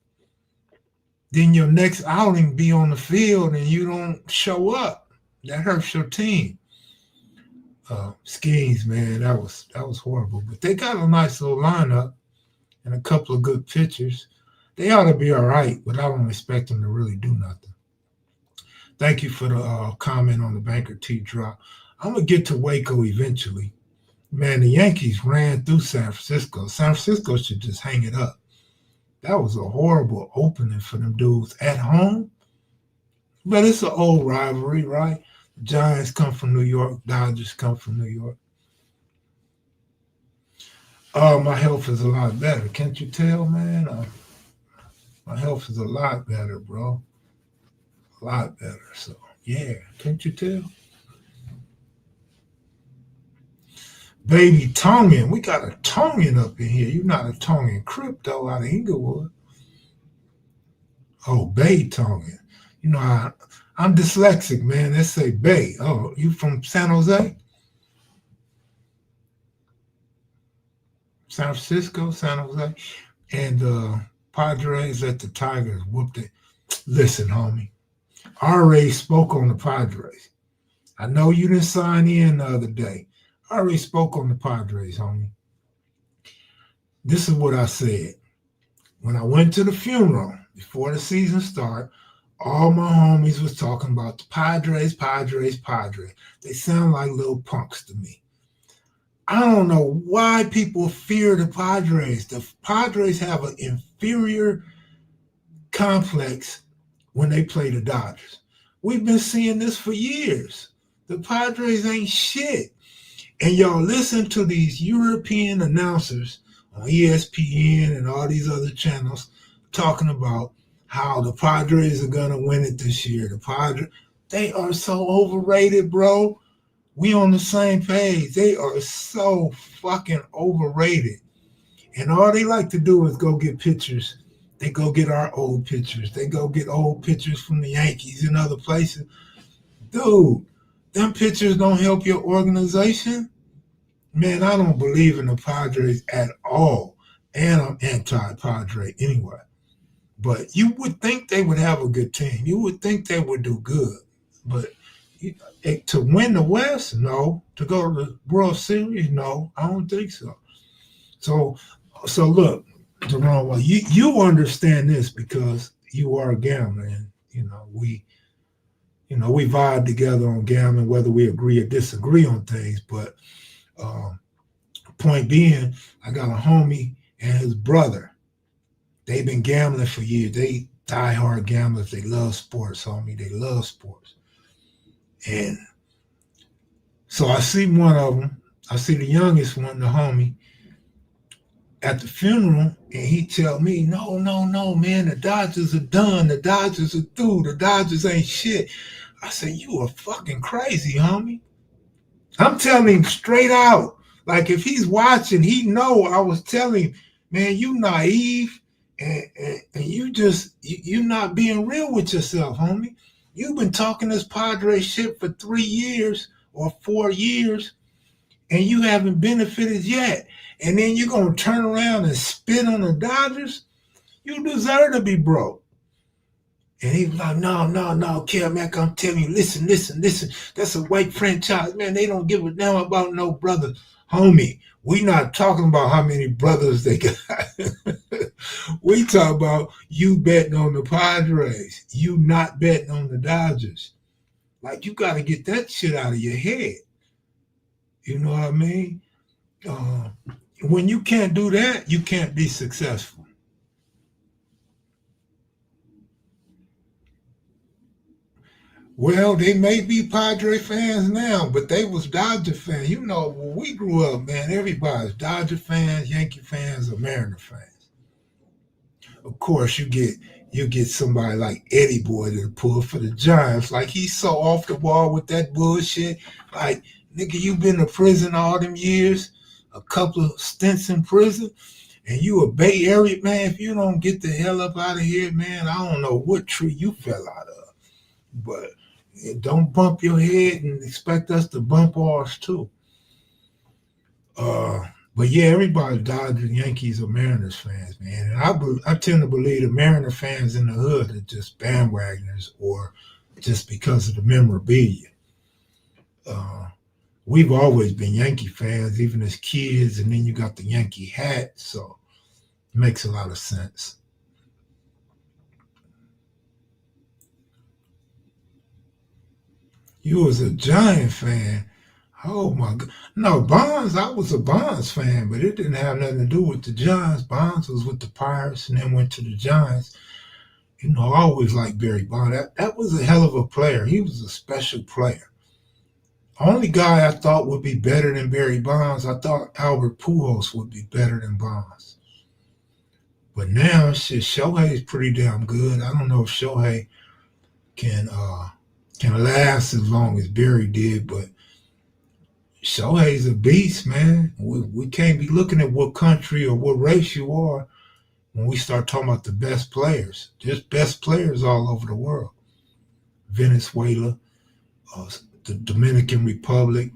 Then your next outing be on the field and you don't show up. That hurts your team. schemes, man. That was horrible. But they got a nice little lineup and a couple of good pitchers. They ought to be all right, but I don't expect them to really do nothing. Thank you for the comment on the Banker T drop. I'm gonna get to Waco eventually. Man, the Yankees ran through San Francisco. San Francisco should just hang it up. That was a horrible opening for them dudes at home. But it's an old rivalry, right? The Giants come from New York, Dodgers come from New York. My health is a lot better. Can't you tell, man? My health is a lot better, bro. A lot better. So, yeah, can't you tell? Baby Tongan. We got a Tongan up in here. You're not a Tongan crypto out of Inglewood. Oh, Bay Tongan. You know, I'm dyslexic, man. Let's say Bay. Oh, you from San Jose? San Francisco, San Jose? And Padres let the Tigers whoop it. Listen, homie. I already spoke on the Padres. I know you didn't sign in the other day. I already spoke on the Padres, homie. This is what I said. When I went to the funeral before the season started, all my homies was talking about the Padres, Padres, Padres. They sound like little punks to me. I don't know why people fear the Padres. The Padres have an inferior complex when they play the Dodgers. We've been seeing this for years. The Padres ain't shit. And y'all listen to these European announcers on ESPN and all these other channels talking about how the Padres are going to win it this year. The Padres, they are so overrated, bro. We on the same page. They are so fucking overrated. And all they like to do is go get pitchers. They go get our old pitchers. They go get old pitchers from the Yankees and other places. Dude, them pitchers don't help your organization. Man, I don't believe in the Padres at all. And I'm anti-Padre anyway. But you would think they would have a good team. You would think they would do good. But to win the West, no. To go to the World Series, no. I don't think so. So look, Jerome, you understand this because you are a gambler, and we vibe together on gambling, whether we agree or disagree on things. But point being, I got a homie and his brother. They've been gambling for years. They die-hard gamblers. They love sports, homie. They love sports. And so I see one of them. I see the youngest one, the homie, at the funeral, and he tell me, no, man, the Dodgers are done. The Dodgers are through. The Dodgers ain't shit. I said, you are fucking crazy, homie. I'm telling him straight out. Like, if he's watching, he know I was telling him, man, you naive, and you're not being real with yourself, homie. You've been talking this Padre shit for 3 years or 4 years, and you haven't benefited yet. And then you're going to turn around and spit on the Dodgers? You deserve to be broke. And he was like, no, Kel, man, I'm telling you, listen. That's a white franchise, man. They don't give a damn about no brothers. Homie, we not talking about how many brothers they got. We talk about you betting on the Padres. You not betting on the Dodgers. Like, you got to get that shit out of your head. You know what I mean? When you can't do that, you can't be successful. Well, they may be Padre fans now, but they was Dodger fans. You know, when we grew up, man, everybody's Dodger fans, Yankee fans, or Mariner fans. Of course, you get somebody like Eddie Boy to pull for the Giants. Like, he's so off the wall with that bullshit. Like, nigga, you been to prison all them years, a couple of stints in prison, and you a Bay Area, man. If you don't get the hell up out of here, man, I don't know what tree you fell out of. But don't bump your head and expect us to bump ours too. But yeah, everybody Dodgers, Yankees, or Mariners fans, man. And I tend to believe the Mariner fans in the hood are just bandwagoners or just because of the memorabilia. we've always been Yankee fans, even as kids, and then you got the Yankee hat, so it makes a lot of sense. You was a Giant fan. Oh my God. No, Bonds, I was a Bonds fan, but it didn't have nothing to do with the Giants. Bonds was with the Pirates and then went to the Giants. You know, I always liked Barry Bonds. That was a hell of a player. He was a special player. Only guy I thought would be better than Barry Bonds, I thought Albert Pujols would be better than Bonds. But now, shit, Shohei's pretty damn good. I don't know if Shohei can uh, can last as long as Barry did, but Shohei's a beast, man. We can't be looking at what country or what race you are when we start talking about the best players. There's best players all over the world. Venezuela, uh, the Dominican Republic,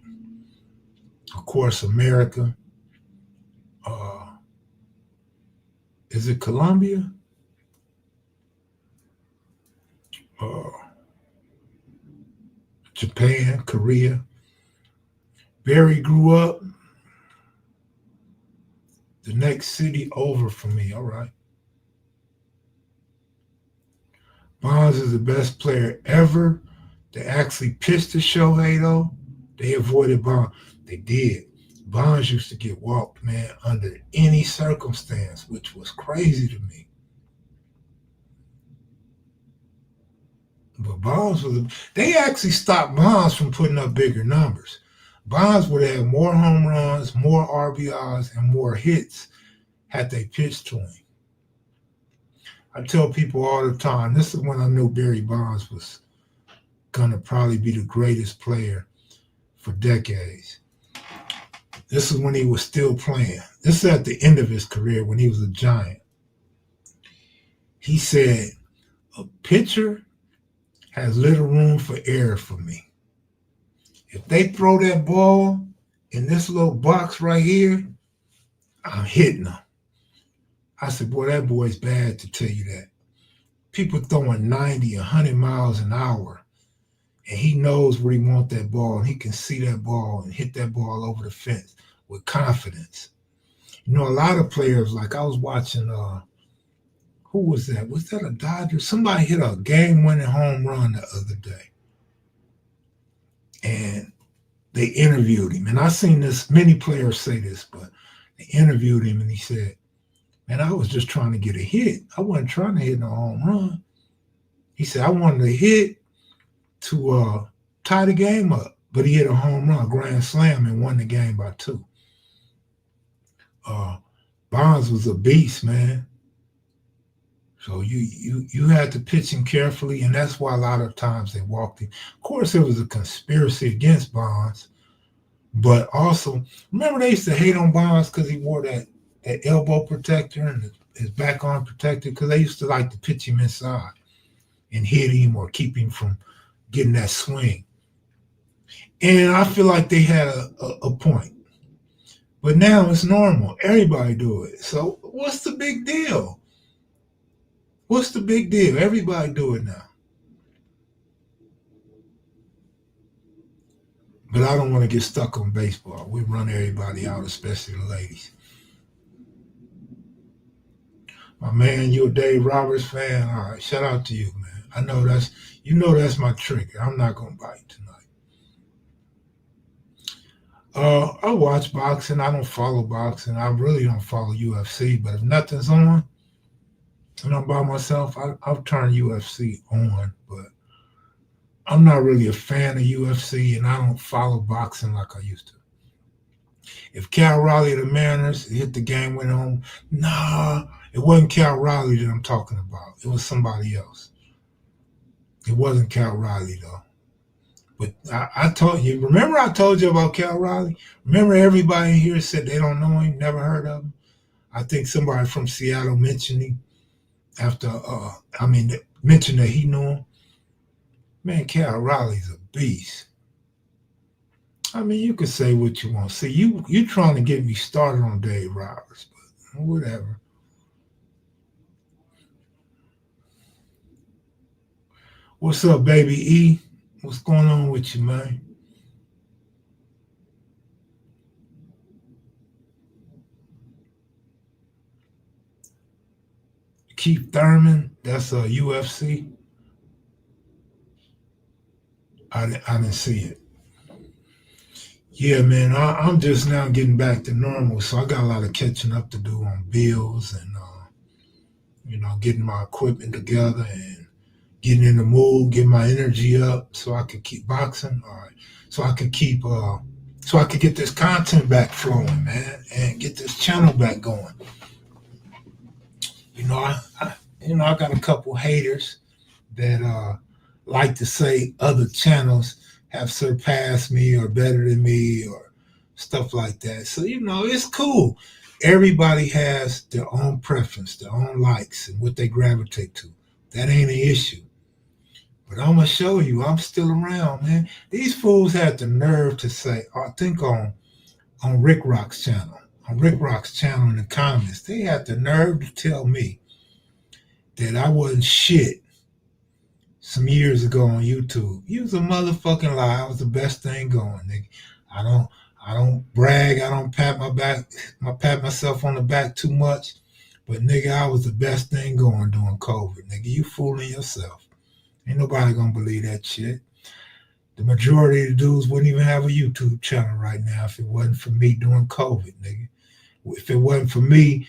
of course, America. Uh, is it Colombia? Uh, Japan, Korea. Barry grew up the next city over from me. All right. Bonds is the best player ever. They actually pitched to Shohei, though. They avoided Bonds. They did. Bonds used to get walked, man, under any circumstance, which was crazy to me. But Bonds was. They actually stopped Bonds from putting up bigger numbers. Bonds would have more home runs, more RBIs, and more hits had they pitched to him. I tell people all the time, this is when I knew Barry Bonds was going to probably be the greatest player for decades. This is when he was still playing. This is at the end of his career when he was a Giant. He said, a pitcher has little room for error for me. If they throw that ball in this little box right here, I'm hitting them. I said, boy, that boy's bad to tell you that. People throwing 90, 100 miles an hour, and he knows where he wants that ball, and he can see that ball and hit that ball over the fence with confidence. You know, a lot of players, like I was watching, who was that? Was that a Dodger? Somebody hit a game-winning home run the other day. And they interviewed him. And I've seen this, many players say this, but they interviewed him and he said, man, I was just trying to get a hit. I wasn't trying to hit no home run. He said, I wanted to hit to tie the game up. But he hit a home run, grand slam, and won the game by 2. Bonds was a beast, man. So you had to pitch him carefully, and that's why a lot of times they walked him. Of course, it was a conspiracy against Bonds, but also, remember they used to hate on Bonds because he wore that elbow protector and his back arm protector, because they used to like to pitch him inside and hit him or keep him from getting that swing. And I feel like they had a point. But now it's normal. Everybody do it. So what's the big deal? What's the big deal? Everybody do it now. But I don't want to get stuck on baseball. We run everybody out, especially the ladies. My man, you a Dave Roberts fan? All right, shout out to you, man. I know that's my trigger. I'm not gonna bite tonight. I watch boxing. I don't follow boxing. I really don't follow UFC. But if nothing's on and I'm by myself, I'll turn UFC on. But I'm not really a fan of UFC, and I don't follow boxing like I used to. If Cal Raleigh of the Mariners hit the game winning home, nah, it wasn't Cal Raleigh that I'm talking about. It was somebody else. It wasn't Cal Raleigh though. But I told you, remember I told you about Cal Raleigh? Remember everybody in here said they don't know him, never heard of him? I think somebody from Seattle mentioned him after, mentioned that he knew him. Man, Cal Raleigh's a beast. I mean, you can say what you want. See, you trying to get me started on Dave Roberts, but whatever. What's up, baby E? What's going on with you, man? Keith Thurman, that's a UFC. I didn't see it. Yeah, man, I'm just now getting back to normal, so I got a lot of catching up to do on bills and getting my equipment together and getting in the mood, getting my energy up, so I could keep boxing. All right, so I could keep, so I could get this content back flowing, man, and get this channel back going. You know, I got a couple haters that like to say other channels have surpassed me or better than me or stuff like that. So it's cool. Everybody has their own preference, their own likes, and what they gravitate to. That ain't an issue. But I'm gonna show you, I'm still around, man. These fools had the nerve to say, I think on Rick Rock's channel, in the comments, they had the nerve to tell me that I wasn't shit some years ago on YouTube. You was a motherfucking lie. I was the best thing going, nigga. I don't I don't brag. I don't pat myself on the back too much. But nigga, I was the best thing going during COVID. Nigga, you fooling yourself. Ain't nobody gonna believe that shit. The majority of the dudes wouldn't even have a YouTube channel right now if it wasn't for me during COVID, nigga. If it wasn't for me,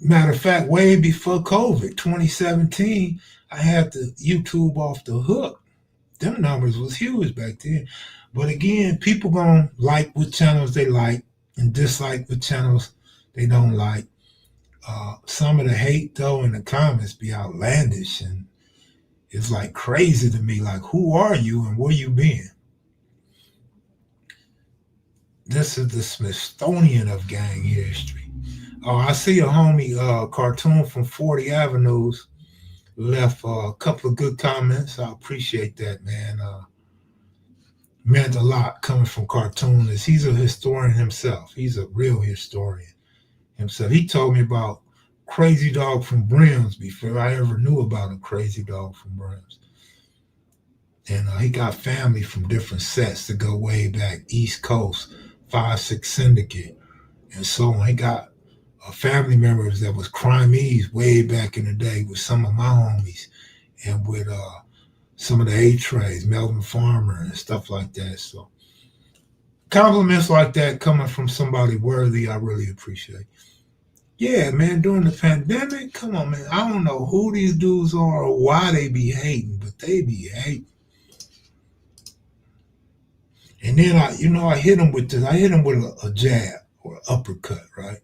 matter of fact, way before COVID, 2017, I had the YouTube off the hook. Them numbers was huge back then. But again, people gonna like what channels they like and dislike what channels they don't like. Some of the hate though in the comments be outlandish and it's like crazy to me. Like, who are you and where you been? This is the Smithsonian of gang history. Oh, I see a homie cartoon from 40 Avenues left a couple of good comments. I appreciate that, man. Meant a lot coming from cartoonists. He's a historian himself. He's a real historian himself. He told me about Crazy Dog from Brims before I ever knew about a Crazy Dog from Brims. And he got family from different sets that go way back, East Coast, 5-6 Syndicate, and so on. He got family members that was crimees way back in the day with some of my homies and with some of the A-Trays, Melvin Farmer and stuff like that. So compliments like that coming from somebody worthy, I really appreciate. Yeah, man, during the pandemic, come on, man. I don't know who these dudes are or why they be hating, but they be hating. And then I hit them with this. I hit them with a jab or an uppercut, right?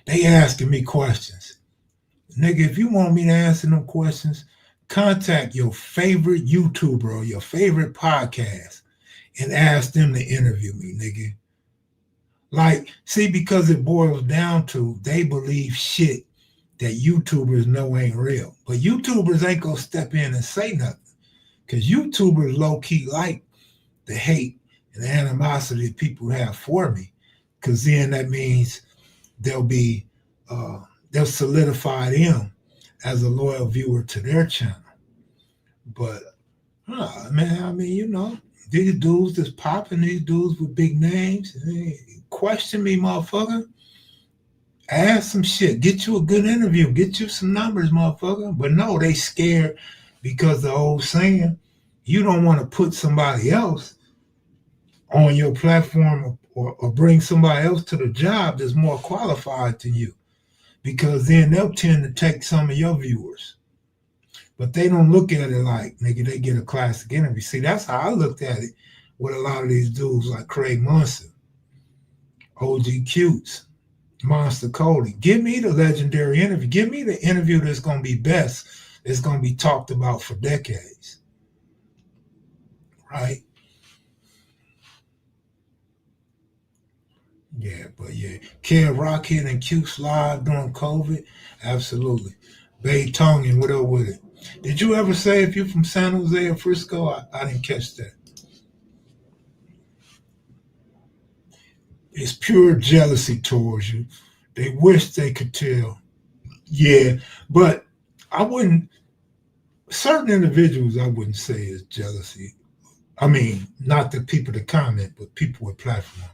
They asking me questions. Nigga, if you want me to answer them questions, contact your favorite YouTuber or your favorite podcast and ask them to interview me, nigga. Like, see, because it boils down to they believe shit that YouTubers know ain't real. But YouTubers ain't gonna step in and say nothing. Because YouTubers low-key like the hate and the animosity that people have for me. Because then that means they'll solidify them as a loyal viewer to their channel. But, man, I mean, these dudes that's popping, these dudes with big names, question me, motherfucker. Ask some shit. Get you a good interview. Get you some numbers, motherfucker. But no, they scared because the old saying, you don't want to put somebody else on your platform or bring somebody else to the job that's more qualified than you. Because then they'll tend to take some of your viewers. But they don't look at it like, nigga, they get a classic interview. See, that's how I looked at it with a lot of these dudes like Craig Munson, OG Cutes, Monster Cody. Give me the legendary interview. Give me the interview that's going to be best, that's going to be talked about for decades. Right? Yeah, but yeah. Kid Rockhead and Cutes live during COVID? Absolutely. Bay Tongan, what up with it? Did you ever say if you're from San Jose or Frisco? I didn't catch that. It's pure jealousy towards you. They wish they could tell. Yeah, but I wouldn't, certain individuals I wouldn't say is jealousy. I mean, not the people that comment, but people with platform.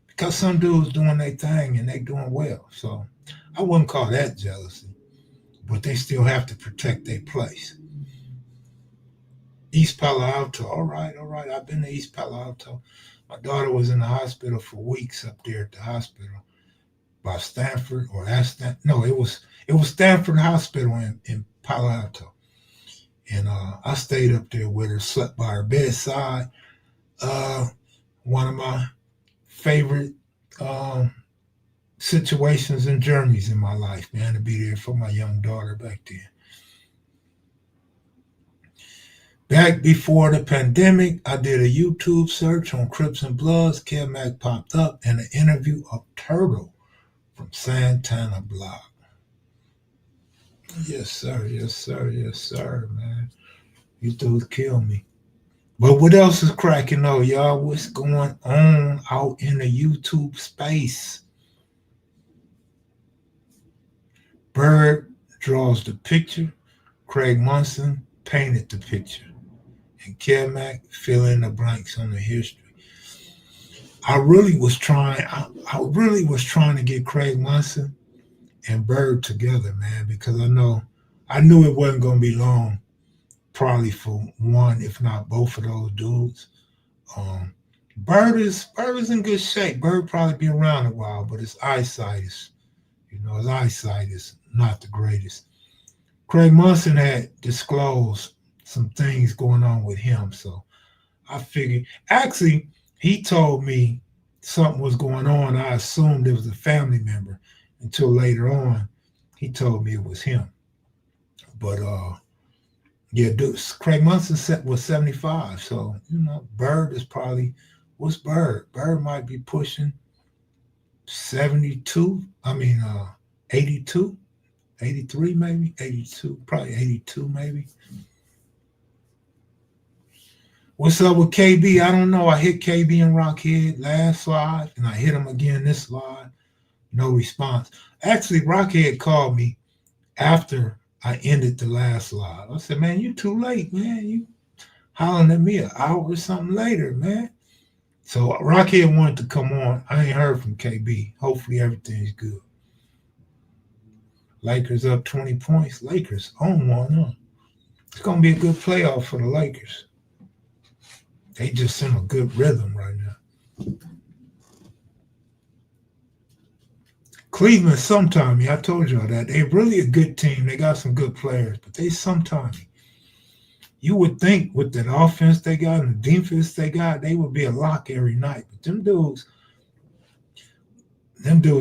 Because some dudes doing their thing and they doing well. So I wouldn't call that jealousy. but they still have to protect their place. East Palo Alto. All right, all right. I've been to East Palo Alto. My daughter was in the hospital for weeks up there at the hospital by Stanford or at Stan. No, it was Stanford Hospital in Palo Alto, and I stayed up there with her, slept by her bedside. Uh, One of my favorite um, situations and journeys in my life, man, to be there for my young daughter back then. Back before the pandemic, I did a YouTube search on Crips and Bloods. Kev Mac popped up and an interview of Turtle from Santana Block. Yes, sir. Yes, sir. Yes, sir, man. These dudes kill me. But what else is cracking though, y'all? What's going on out in the YouTube space? Bird draws the picture. Craig Munson painted the picture. And Kev Mac fill in the blanks on the history. I really was trying to get Craig Munson and Bird together, man, because I knew it wasn't gonna be long, probably for one, if not both of those dudes. Um, Bird is in good shape. Bird probably be around a while, but his eyesight is not the greatest. Craig Munson had disclosed some things going on with him, so I figured. Actually, he told me something was going on. I assumed it was a family member until later on he told me it was him. But yeah, dude, Craig Munson was 75, so Bird is probably what's Bird? Bird might be pushing 72. I mean 82, 83 maybe, 82, probably 82 maybe. What's up with KB? I don't know. I hit KB and Rockhead last live, and I hit him again this live. No response. Actually, Rockhead called me after I ended the last live. I said, man, you too late, man. You hollering at me an hour or something later, man. So Rockhead wanted to come on. I ain't heard from KB. Hopefully everything's good. Lakers up 20 points. Lakers on one, huh? It's going to be a good playoff for the Lakers. They just in a good rhythm right now. Cleveland sometime, I told y'all that. They're really a good team. They got some good players, but they sometimes. You would think with that offense they got and the defense they got, they would be a lock every night. But them dudes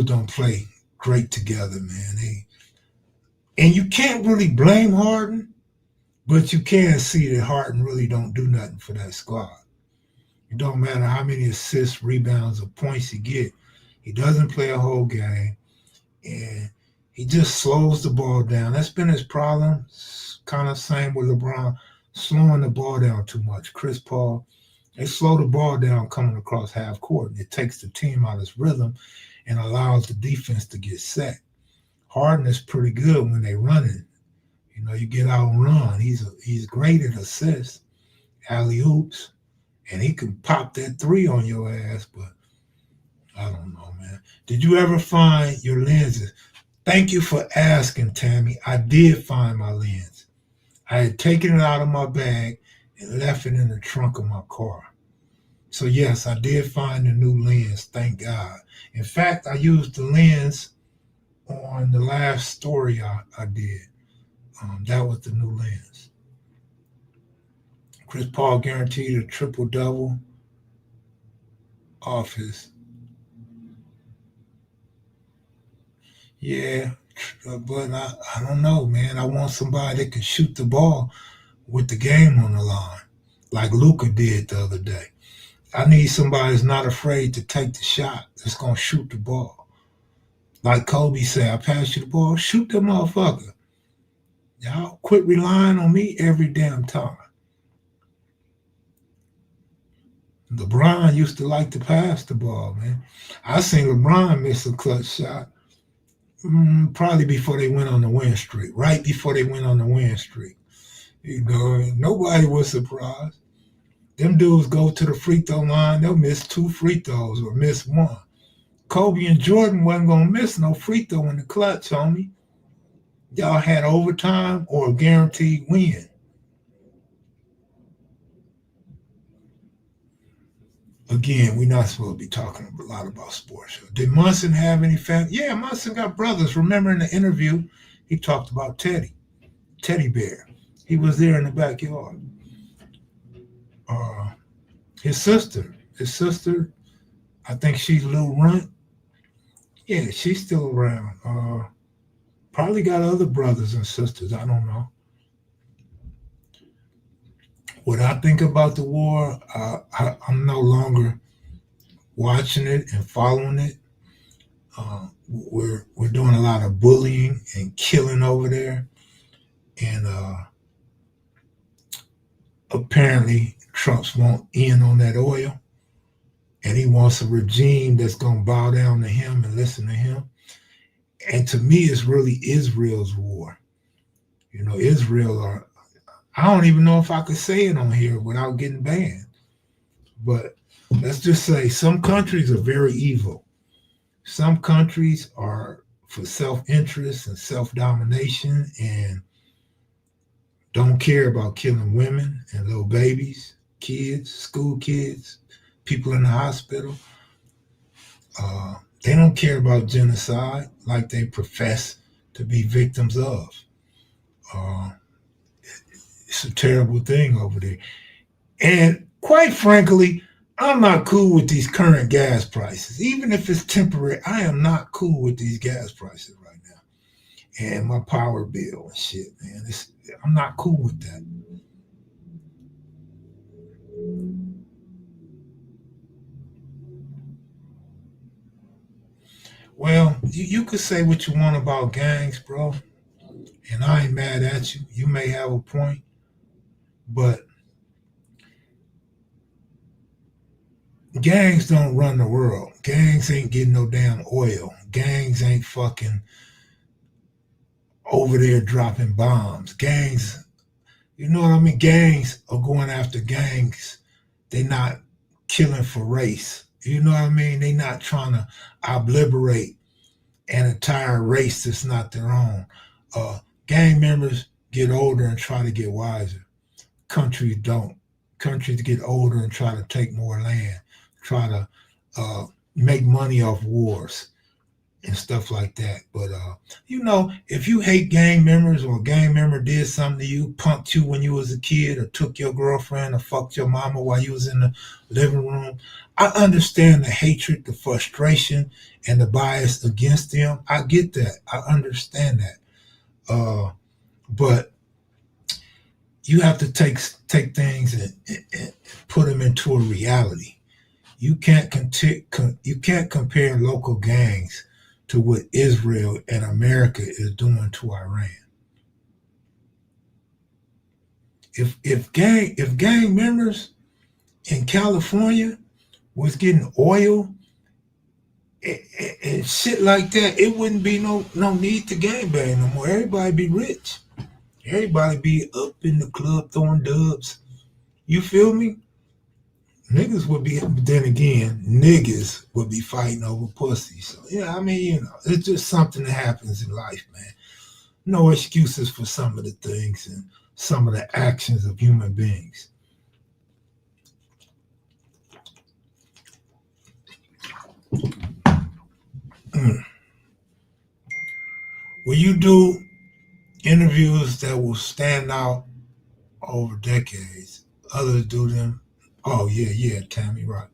don't play great together, man. And you can't really blame Harden, but you can see that Harden really don't do nothing for that squad. It don't matter how many assists, rebounds, or points he get. He doesn't play a whole game, and he just slows the ball down. That's been his problem. It's kind of same with LeBron, slowing the ball down too much. Chris Paul, they slow the ball down coming across half court. It takes the team out of its rhythm and allows the defense to get set. Harden is pretty good when they run it. You get out and run. He's great at assists, alley-oops, and he can pop that three on your ass, but I don't know, man. Did you ever find your lenses? Thank you for asking, Tammy. I did find my lens. I had taken it out of my bag and left it in the trunk of my car. So yes, I did find a new lens, thank God. In fact, I used the lens on the last story I did. That was the new lens. Chris Paul guaranteed a triple-double off his. Yeah, but I don't know, man. I want somebody that can shoot the ball with the game on the line, like Luka did the other day. I need somebody that's not afraid to take the shot, that's going to shoot the ball. Like Kobe said, I pass you the ball, shoot that motherfucker. Y'all quit relying on me every damn time. LeBron used to like to pass the ball, man. I seen LeBron miss a clutch shot probably before they went on the win streak, right before they went on the win streak. Nobody was surprised. Them dudes go to the free throw line, they'll miss 2 free throws or miss 1. Kobe and Jordan wasn't going to miss no free throw in the clutch, homie. y'all had overtime or a guaranteed win. Again, we're not supposed to be talking a lot about sports. Did Munson have any family? Yeah, Munson got brothers. Remember in the interview, he talked about Teddy Bear. He was there in the backyard. Uh, his sister, I think she's Lil Runt. Yeah, she's still around. Probably got other brothers and sisters. I don't know. What I think about the war, I'm no longer watching it and following it. We're doing a lot of bullying and killing over there, and apparently Trump's won't in on that oil, and he wants a regime that's gonna bow down to him and listen to him. And to me, it's really Israel's war. You know, Israel are. I don't even know if I could say it on here without getting banned. But let's just say some countries are very evil. Some countries are for self-interest and self-domination and don't care about killing women and little babies, kids, school kids, people in the hospital. They don't care about genocide like they profess to be victims of. Uh, it's a terrible thing over there. And quite frankly, I'm not cool with these current gas prices. Even if it's temporary, I am not cool with these gas prices right now. And my power bill and shit, man. I'm not cool with that. Well, you could say what you want about gangs, bro, and I ain't mad at you. You may have a point, but gangs don't run the world. Gangs ain't getting no damn oil. Gangs ain't fucking over there dropping bombs. Gangs, you know what I mean? Gangs are going after gangs. They not killing for race. You know what I mean? They not trying to obliterate an entire race that's not their own. Uh, Gang members get older and try to get wiser. Countries don't. Countries get older and try to take more land, try to uh, make money off wars and stuff like that. But if you hate gang members or a gang member did something to you, punked you when you was a kid, or took your girlfriend, or fucked your mama while you was in the living room, I understand the hatred, the frustration, and the bias against them. I get that. I understand that. But you have to take things and put them into a reality. You can't compare local gangs to what Israel and America is doing to Iran. If gang members in California was getting oil and shit like that, it wouldn't be no need to gang bang no more. Everybody be rich. Everybody be up in the club throwing dubs. You feel me? Niggas would be, then again, niggas would be fighting over pussy. So, yeah, I mean, it's just something that happens in life, man. No excuses for some of the things and some of the actions of human beings. Mm. Will you do interviews that will stand out over decades? Others do them. Oh, yeah, Tammy, right.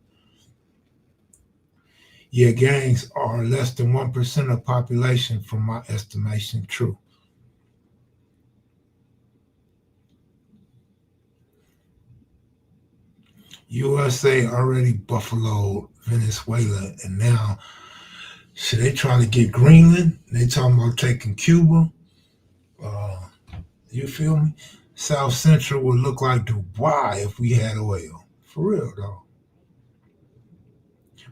Yeah, gangs are less than 1% of population from my estimation. True. USA already buffaloed Venezuela, and now should they try to get Greenland? They talking about taking Cuba. Uh, you feel me? South Central would look like Dubai if we had oil. For real though.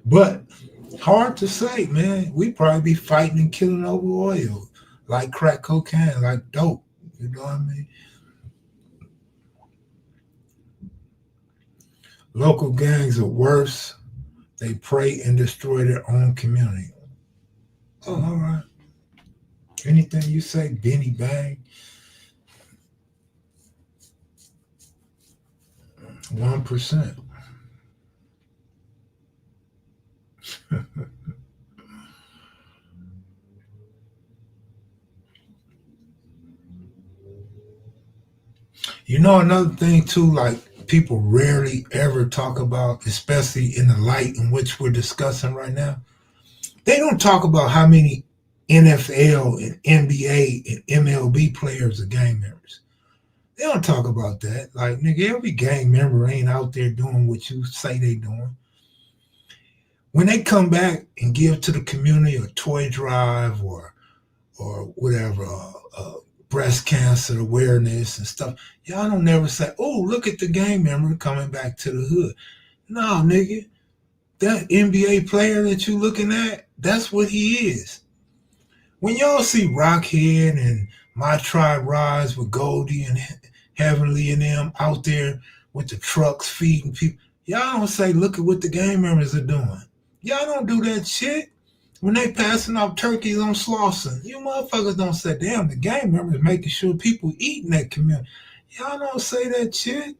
But hard to say, man. We probably be fighting and killing over oil, like crack cocaine, like dope. You know what I mean? Local gangs are worse. They prey and destroy their own community. Oh, all right. Anything you say, Benny Bang, 1%. You know, another thing too, like people rarely ever talk about, especially in the light in which we're discussing right now. They don't talk about how many NFL and NBA and MLB players are gang members. They don't talk about that. Like, nigga, every gang member ain't out there doing what you say they doing. When they come back and give to the community a toy drive or whatever, breast cancer awareness and stuff, y'all don't never say, "Oh, look at the gang member coming back to the hood." No, nigga, that NBA player that you looking at, that's what he is. When y'all see Rockhead and My Tribe Rise with Goldie and Heavenly and them out there with the trucks feeding people, y'all don't say, "Look at what the gang members are doing." Y'all don't do that shit. When they passing out turkeys on Slauson, you motherfuckers don't say, "Damn, the gang members making sure people eat in that community." Y'all don't say that shit.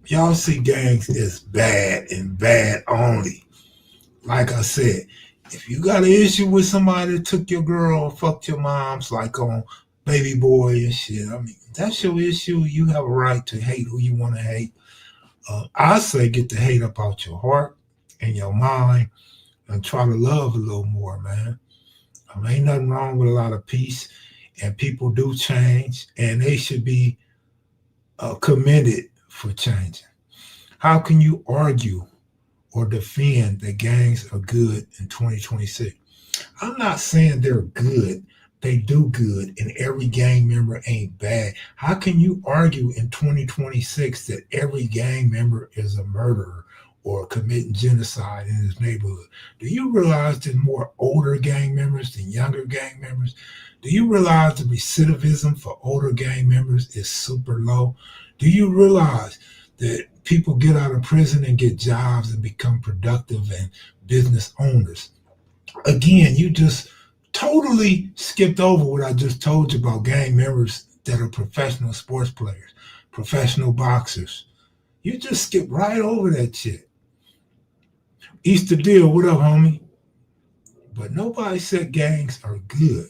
Y'all see gangs as bad and bad only. Like I said, if you got an issue with somebody that took your girl or fucked your moms, like on Baby Boy and shit, I mean, that's your issue. You have a right to hate who you want to hate. I say get the hate up out your heart and your mind and try to love a little more, man. Ain't nothing wrong with a lot of peace, and people do change, and they should be commended for changing. How can you argue or defend that gangs are good in 2026? I'm not saying they're good. They do good, and every gang member ain't bad. How can you argue in 2026 that every gang member is a murderer or committing genocide in his neighborhood? Do you realize there's more older gang members than younger gang members? Do you realize the recidivism for older gang members is super low? Do you realize that people get out of prison and get jobs and become productive and business owners? Again, you just totally skipped over what I just told you about gang members that are professional sports players, professional boxers. You just skipped right over that shit. Easter Deal, what up, homie? But nobody said gangs are good.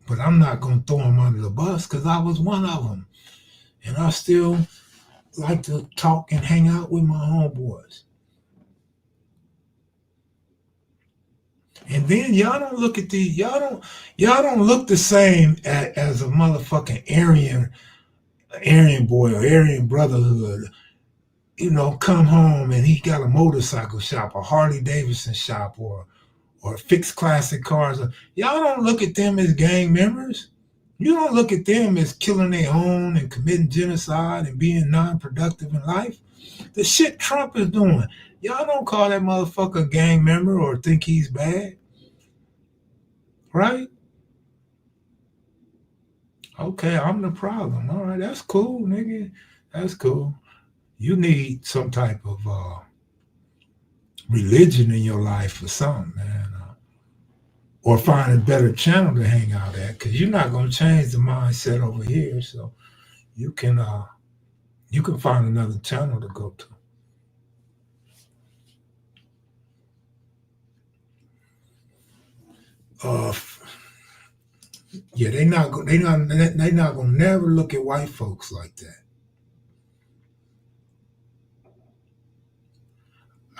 But I'm not going to throw them under the bus because I was one of them. And I still like to talk and hang out with my homeboys. And then y'all don't look the same as a motherfucking Aryan boy or Aryan Brotherhood. You know, come home and he got a motorcycle shop, a Harley Davidson shop, or fix classic cars. Y'all don't look at them as gang members. You don't look at them as killing their own and committing genocide and being non-productive in life. The shit Trump is doing. Y'all don't call that motherfucker a gang member or think he's bad, right? Okay, I'm the problem. All right, that's cool, nigga. That's cool. You need some type of religion in your life or something, man. Or find a better channel to hang out at, because you're not going to change the mindset over here. So you can find another channel to go to. Uh, yeah, they not gonna never look at white folks like that.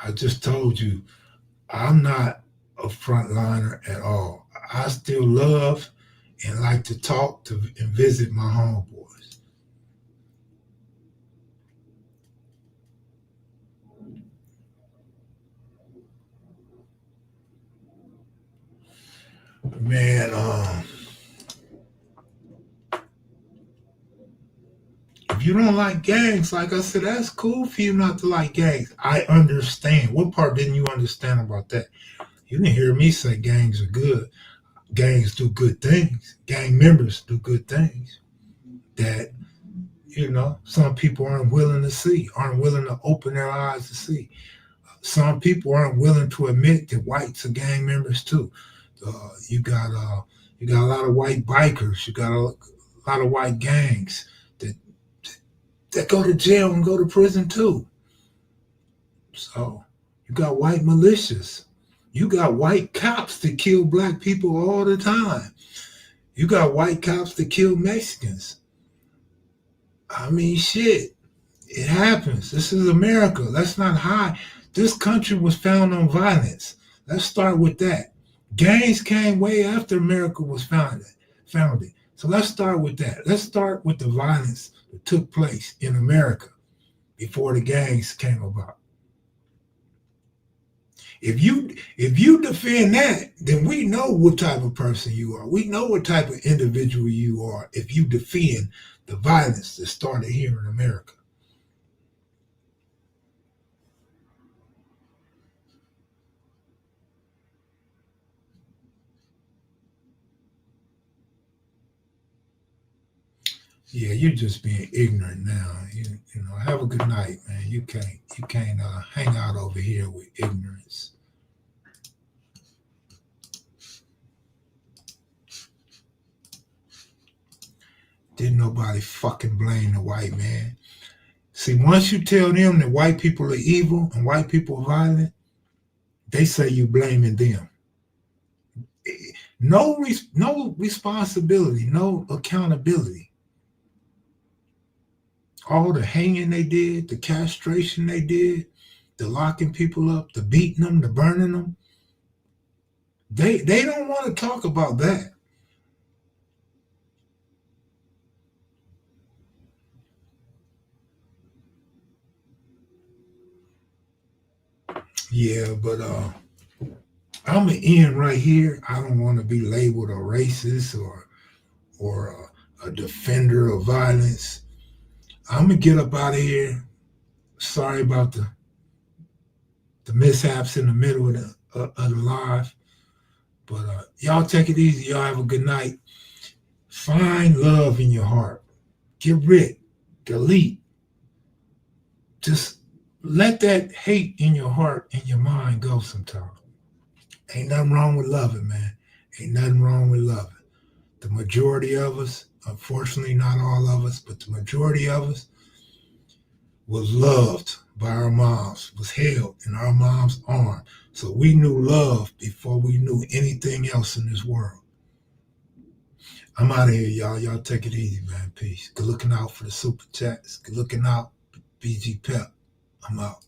I just told you I'm not a frontliner at all. I still love and like to talk to and visit my homeboys. Man, if you don't like gangs, like I said, that's cool for you not to like gangs. I understand. What part didn't you understand about that? You didn't hear me say gangs are good. Gangs do good things. Gang members do good things that, some people aren't willing to see, aren't willing to open their eyes to see. Some people aren't willing to admit that whites are gang members too. You got a lot of white bikers. You got a lot of white gangs that that go to jail and go to prison too. So you got white militias. You got white cops that kill black people all the time. You got white cops that kill Mexicans. I mean, shit, it happens. This is America. Let's not hide. This country was founded on violence. Let's start with that. Gangs came way after America was founded. So let's start with that. Let's start with the violence that took place in America before the gangs came about. If you defend that, then we know what type of person you are. We know what type of individual you are if you defend the violence that started here in America. Yeah, you're just being ignorant now. You know, have a good night, man. You can't hang out over here with ignorance. Didn't nobody fucking blame the white man. See, once you tell them that white people are evil and white people are violent, they say you blaming them. No responsibility, no accountability. All the hanging they did, the castration they did, the locking people up, the beating them, the burning them. They don't want to talk about that. Yeah, but I'm gonna end right here. I don't want to be labeled a racist or a defender of violence. I'm gonna get up out of here. Sorry about the mishaps in the middle of the live, but y'all take it easy. Y'all have a good night. Find love in your heart. Get rid, delete. Just let that hate in your heart and your mind go sometime. Ain't nothing wrong with loving, man. Ain't nothing wrong with loving. The majority of us, unfortunately not all of us, but the majority of us was loved by our moms, was held in our mom's arm. So we knew love before we knew anything else in this world. I'm out of here, y'all. Y'all take it easy, man. Peace. Good looking out for the super chats. Good looking out, BG Pep. I'm out.